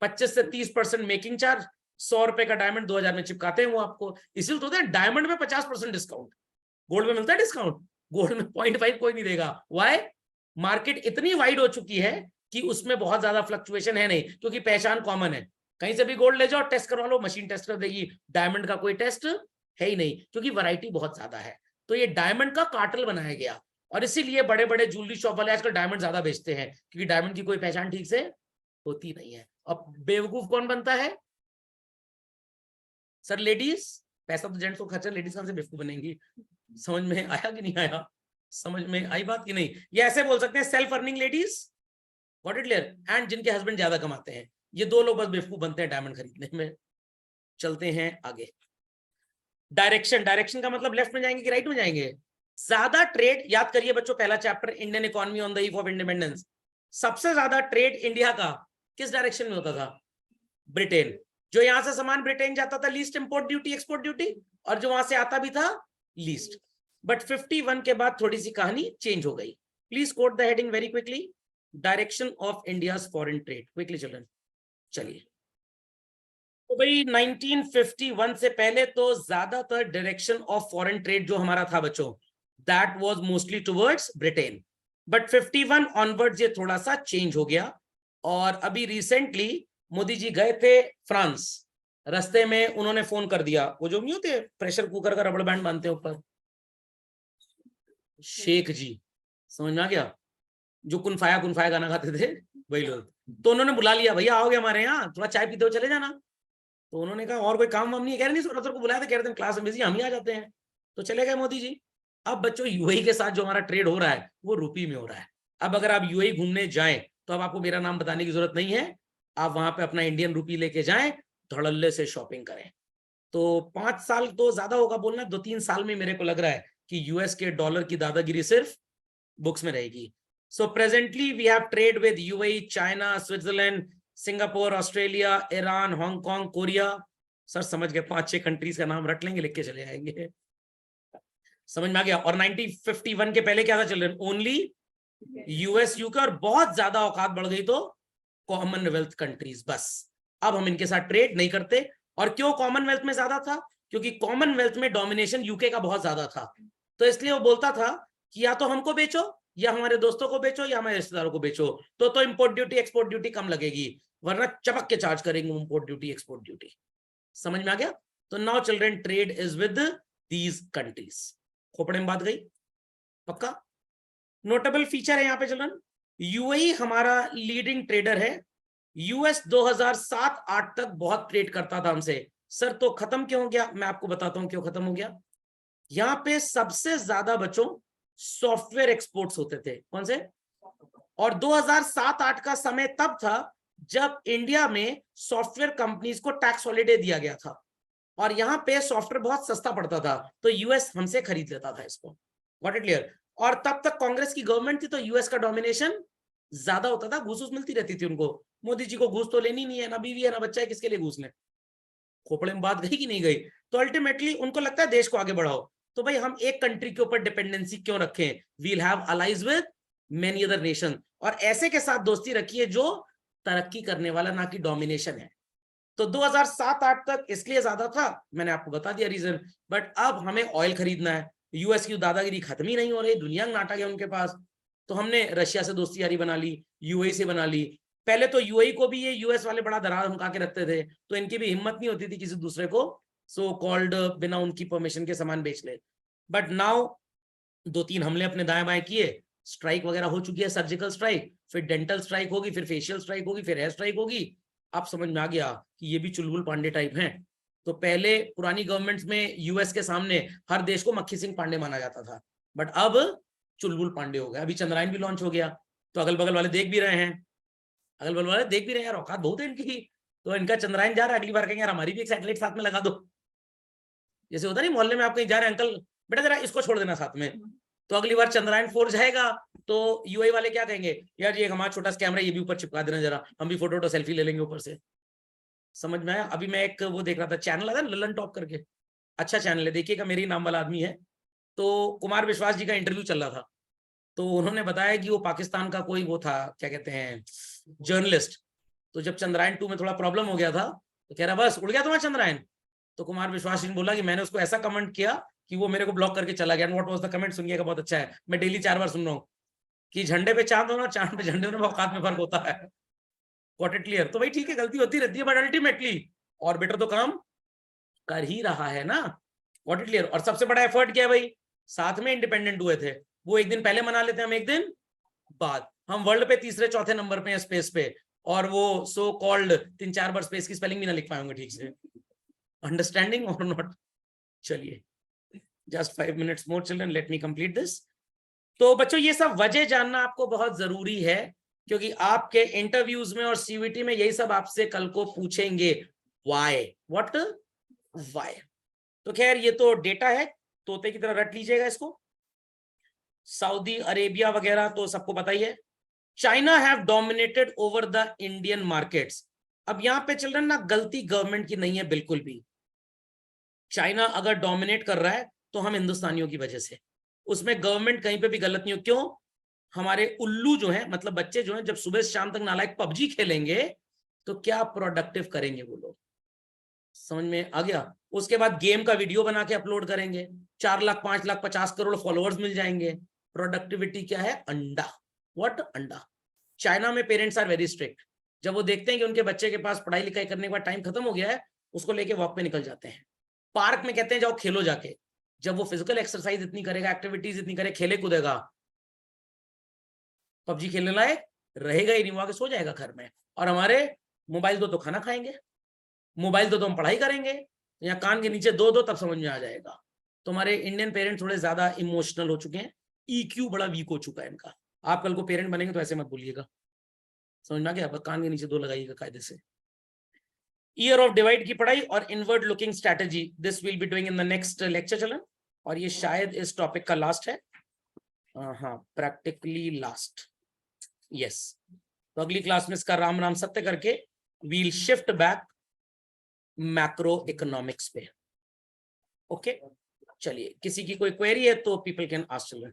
S1: 25 से 30% मेकिंग चार्ज, 100 रुपए का डायमंड 2000 में चिपकाते हैं वो आपको। इसीलिए तो होता है डायमंड में 50% डिस्काउंट, गोल्ड में मिलता है डिस्काउंट, गोल्ड में 0.5 कोई नहीं देगा। वाई? मार्केट इतनी वाइड हो चुकी है कि उसमें बहुत ज्यादा फ्लक्चुएशन है नहीं, क्योंकि पहचान कॉमन है। कहीं से भी गोल्ड ले जाओ, टेस्ट करवा लो, मशीन टेस्ट कर देगी। डायमंड का कोई टेस्ट है ही नहीं, क्योंकि वैरायटी बहुत ज्यादा है। तो ये डायमंड का कार्टेल बनाया गया, और इसीलिए बड़े बड़े ज्वेलरी शॉप वाले आजकल डायमंड ज्यादा बेचते हैं, क्योंकि डायमंड की कोई पहचान ठीक से होती नहीं है। अब बेवकूफ कौन बनता है सर? लेडीज। पैसा तो जेंट्स को खर्चा, लेडीज कहां से बेवकूफ बनेंगी? समझ में आया कि नहीं आया? समझ में आई बात कि नहीं? ये ऐसे बोल सकते हैं, self earning ladies, got it clear, and जिनके हस्बैंड ज्यादा कमाते हैं, ये दो लोग बस बेवकूफ बनते हैं डायमंड खरीदने में। चलते हैं आगे। डायरेक्शन, डायरेक्शन का मतलब लेफ्ट में जाएंगे कि राइट में जाएंगे? ज्यादा ट्रेड, याद करिए बच्चों, पहला chapter Indian economy on the eve of independence. सबसे ज्यादा ट्रेड इंडिया का किस डायरेक्शन में होता था? ब्रिटेन। जो यहां से सामान ब्रिटेन जाता था, least import duty export duty, और जो वहां से आता भी था लीस्ट। बट 51 के बाद थोड़ी सी कहानी चेंज हो गई। Please quote the heading very quickly, direction of India's foreign trade, quickly children. चलिए, तो भाई 1951 से पहले तो ज्यादातर डायरेक्शन ऑफ फॉरेन ट्रेड जो हमारा था बच्चों, that was mostly towards Britain. But 51 onwards ये थोड़ा सा चेंज हो गया। और अभी रिसेंटली मोदी जी गए थे फ्रांस, रास्ते में उन्होंने फोन कर दिया, वो जो नहीं होते प्रेशर कुकर का रबड़ बैंड बांधते हैं ऊपर, शेख जी, समझ में आ गया? जो कुनफाया कुनफाया गाना गाते थे वही लोग। तो उन्होंने बुला लिया, भैया आओगे हमारे यहाँ, थोड़ा चाय पीते हुए चले जाना। तो उन्होंने कहा और कोई काम वाम नहीं, कह रहे नहीं, सर को बुलाया था, कह रहे थे क्लास में बिजी, हम ही आ जाते हैं। तो चले गए मोदी जी। अब बच्चों यूएई के साथ जो हमारा ट्रेड हो रहा है वो रूपी में हो रहा है। अब अगर आप यूएई घूमने जाएं तो अब आपको मेरा नाम बताने की जरूरत नहीं है, आप वहां पे अपना इंडियन रूपी लेके जाएं, धड़ल्ले से शॉपिंग करें। तो 5 साल तो ज्यादा होगा बोलना, 2-3 साल में मेरे को लग रहा है कि यूएस के डॉलर की दादागिरी सिर्फ बुक्स में रहेगी। So presently we have trade with UAE, China, Switzerland, Singapore, Australia, Iran, Hong Kong, Korea. Sir समझ गए, 5-6 कंट्रीज का नाम रट लेंगे, लिख के चले आएंगे। समझ में आ गया? और 1951 के पहले क्या था चिल्ड्रन? ओनली यूएस, यूके, और बहुत ज्यादा औकात बढ़ गई तो कॉमनवेल्थ कंट्रीज। बस अब हम इनके साथ ट्रेड नहीं करते। और क्यों कॉमनवेल्थ में ज्यादा था? क्योंकि कॉमनवेल्थ में डोमिनेशन यूके का बहुत ज्यादा था, तो इसलिए वो बोलता था कि या तो हमको बेचो, या हमारे दोस्तों को बेचो, या हमारे रिश्तेदारों को बेचो, तो इंपोर्ट ड्यूटी एक्सपोर्ट ड्यूटी कम लगेगी, वरना चपक के चार्ज करेंगे इंपोर्ट ड्यूटी एक्सपोर्ट ड्यूटी। समझ में आ गया? तो now children trade is with these countries. खोपड़े में बात गई? पक्का? नोटेबल फीचर है यहाँ पे चिल्ड्रन, यूएई हमारा लीडिंग ट्रेडर है। यूएस 2007-8 तक बहुत ट्रेड करता था हमसे। सर तो खत्म क्यों हो गया? मैं आपको बताता हूं क्यों खत्म हो गया। यहाँ पे सबसे ज्यादा बच्चों सॉफ्टवेयर एक्सपोर्ट्स होते थे। कौन से? और 2007-8 का समय तब था जब इंडिया में सॉफ्टवेयर कंपनीज को टैक्स हॉलिडे दिया गया था, और यहाँ पे सॉफ्टवेयर बहुत सस्ता पड़ता था, तो यूएस हमसे खरीद लेता था इसको। Got it clear? और तब तक कांग्रेस की गवर्नमेंट थी, तो यूएस का डोमिनेशन ज्यादा होता था, घूस मिलती रहती थी उनको। मोदी जी को घूस तो लेनी नहीं है, ना बीवी है ना बच्चा है, किसके लिए घूस लें? खोपड़े में बात गई कि नहीं गई? तो अल्टीमेटली उनको लगता है देश को आगे बढ़ाओ, तो भाई हम एक कंट्री के ऊपर डिपेंडेंसी क्यों रखें? We'll have allies with many other nation, और ऐसे के साथ दोस्ती रखिए जो तरक्की करने वाला, ना कि डोमिनेशन है। तो 2007-8 तक इसलिए ज्यादा था, मैंने आपको बता दिया रीजन। बट अब हमें ऑयल खरीदना है, यूएस की दादागिरी खत्म ही नहीं हो रही, दुनिया नाटक है उनके पास, तो हमने रशिया से दोस्ती यारी बना ली, यूएई से बना ली। पहले तो यूएई को भी ये यूएस वाले बड़ा दरार धमका के रखते थे, तो इनकी भी हिम्मत नहीं होती थी किसी दूसरे को सो कॉल्ड बिना उनकी परमिशन के सामान बेच ले। बट नाउ 2-3 हमले अपने दाएं बाएं किए, स्ट्राइक वगैरह हो चुकी है, सर्जिकल स्ट्राइक, फिर डेंटल स्ट्राइक होगी, फिर फेशियल स्ट्राइक होगी, फिर हेयर स्ट्राइक होगी। आप समझ में आ गया कि ये भी चुलबुल पांडे टाइप हैं। तो पहले पुरानी गवर्नमेंट्स में यूएस के सामने हर देश को मक्खी सिंह पांडे माना जाता था, बट अब चुलबुल पांडे हो गया। अभी चंद्रयान भी लॉन्च हो गया, तो अगल बगल वाले देख भी रहे हैं, अगल बगल वाले देख भी रहे हैं, यार औकात बहुत है इनकी। तो इनका चंद्रयान जा रहा है, अगली बार कहेंगे यार हमारी भी एक सैटेलाइट साथ में लगा दो। जैसे होता नहीं मोहल्ले में आप कहीं जा रहे हैं, अंकल बेटा जरा इसको छोड़ देना साथ में, तो अगली बार चंद्रयान 4 जाएगा तो यूआई वाले क्या कहेंगे, यार ये हमारा छोटा सा कैमरा ये भी ऊपर चिपका देना जरा, हम भी फोटो सेल्फी ले लेंगे ऊपर से। समझ में आया? अभी मैं एक वो देख रहा था, चैनल आता है ललन टॉप करके, अच्छा चैनल है, देखिएगा, मेरे ही नाम वाला आदमी है। तो कुमार विश्वास जी का इंटरव्यू चल रहा था, तो उन्होंने बताया कि वो पाकिस्तान का कोई वो था, क्या कहते हैं, जर्नलिस्ट। तो जब चंद्रयान 2 में थोड़ा प्रॉब्लम हो गया था, तो कह रहा बस उड़ गया तुम्हारा चंद्रयान। तो कुमार विश्वास जी ने बोला कि मैंने उसको ऐसा कमेंट किया कि वो मेरे को ब्लॉक करके चला गया। What was the comment? सुनिएगा, बहुत अच्छा है, मैं डेली 4 बार सुन रहा हूँ कि झंडे पे चांद होना, चांद पे झंडे होने में औकात में फर्क होता है। Got it clear? तो भाई ठीक है, गलती होती रहती है, बट अल्टीमेटली ऑर्बिटर तो काम कर ही रहा है ना। Got it clear? और सबसे बड़ा एफर्ट क्या है भाई, साथ में इंडिपेंडेंट हुए थे, वो एक दिन पहले मना लेते हैं, हम एक दिन बाद। हम वर्ल्ड पे तीसरे चौथे नंबर पे हैं स्पेस पे, और वो सो कॉल्ड 3-4 बार स्पेस की स्पेलिंग भी ना लिख पाएंगे ठीक से। अंडरस्टैंडिंग और नॉट? चलिए, just 5 minutes more children, let me complete this. तो बच्चों ये सब वजह जानना आपको बहुत जरूरी है, क्योंकि आपके इंटरव्यूज में और सीवीटी में यही सब आपसे कल को पूछेंगे, व्हाई, व्हाट, व्हाई। तो खैर ये तो डेटा है, तोते की तरह रट लीजिएगा इसको। सऊदी अरेबिया वगैरह तो सबको पता ही है। China have dominated over the Indian markets. अब यहां पे चिल्ड्रन ना गलती गवर्नमेंट की नहीं है बिल्कुल भी। चाइना अगर डोमिनेट कर रहा है तो हम हिंदुस्तानियों की वजह से, उसमें गवर्नमेंट कहीं पे भी गलत नहीं हो। क्यों? हमारे उल्लू जो है, मतलब बच्चे जो हैं, जब सुबह से शाम तक नालायक पबजी खेलेंगे तो क्या प्रोडक्टिव करेंगे वो लोग? समझ में आ गया? उसके बाद गेम का वीडियो बना के अपलोड करेंगे, 4 लाख 5 लाख 50 करोड़ फॉलोअर्स मिल जाएंगे। प्रोडक्टिविटी क्या है? अंडा। व्हाट? अंडा। चाइना में पेरेंट्स आर वेरी स्ट्रिक्ट। जब वो देखते हैं कि उनके बच्चे के पास पढ़ाई लिखाई करने के बाद टाइम खत्म हो गया है, उसको लेके वॉक पे निकल जाते हैं। पार्क में कहते हैं जाओ खेलो जाके। जब वो फिजिकल एक्सरसाइज इतनी करेगा, एक्टिविटीज इतनी करे, खेले कूदेगा, पबजी खेलने लायक रहेगा ही नहीं, वो आके सो जाएगा घर में। और हमारे मोबाइल दो तो खाना खाएंगे, मोबाइल दो तो हम पढ़ाई करेंगे, या कान के नीचे दो दो तब समझ में आ जाएगा। तो हमारे इंडियन पेरेंट्स थोड़े ज्यादा इमोशनल हो चुके हैं, ईक्यू बड़ा वीक हो चुका है इनका। आप कल को पेरेंट बनेंगे तो ऐसे मत बोलिएगा, समझ में आ गया? कान के नीचे दो लगाइएगा कायदे से। ईयर ऑफ डिवाइड की पढ़ाई और inward looking strategy, this will be doing in the next lecture चलन, और ये शायद इस टॉपिक का लास्ट है। हाँ, प्रैक्टिकली लास्ट, यस। तो अगली क्लास में इसका राम राम सत्य करके we'll shift back macro economics पे। ओके, चलिए, किसी की कोई क्वेरी है तो पीपल कैन आस्क चिल्ड्रन।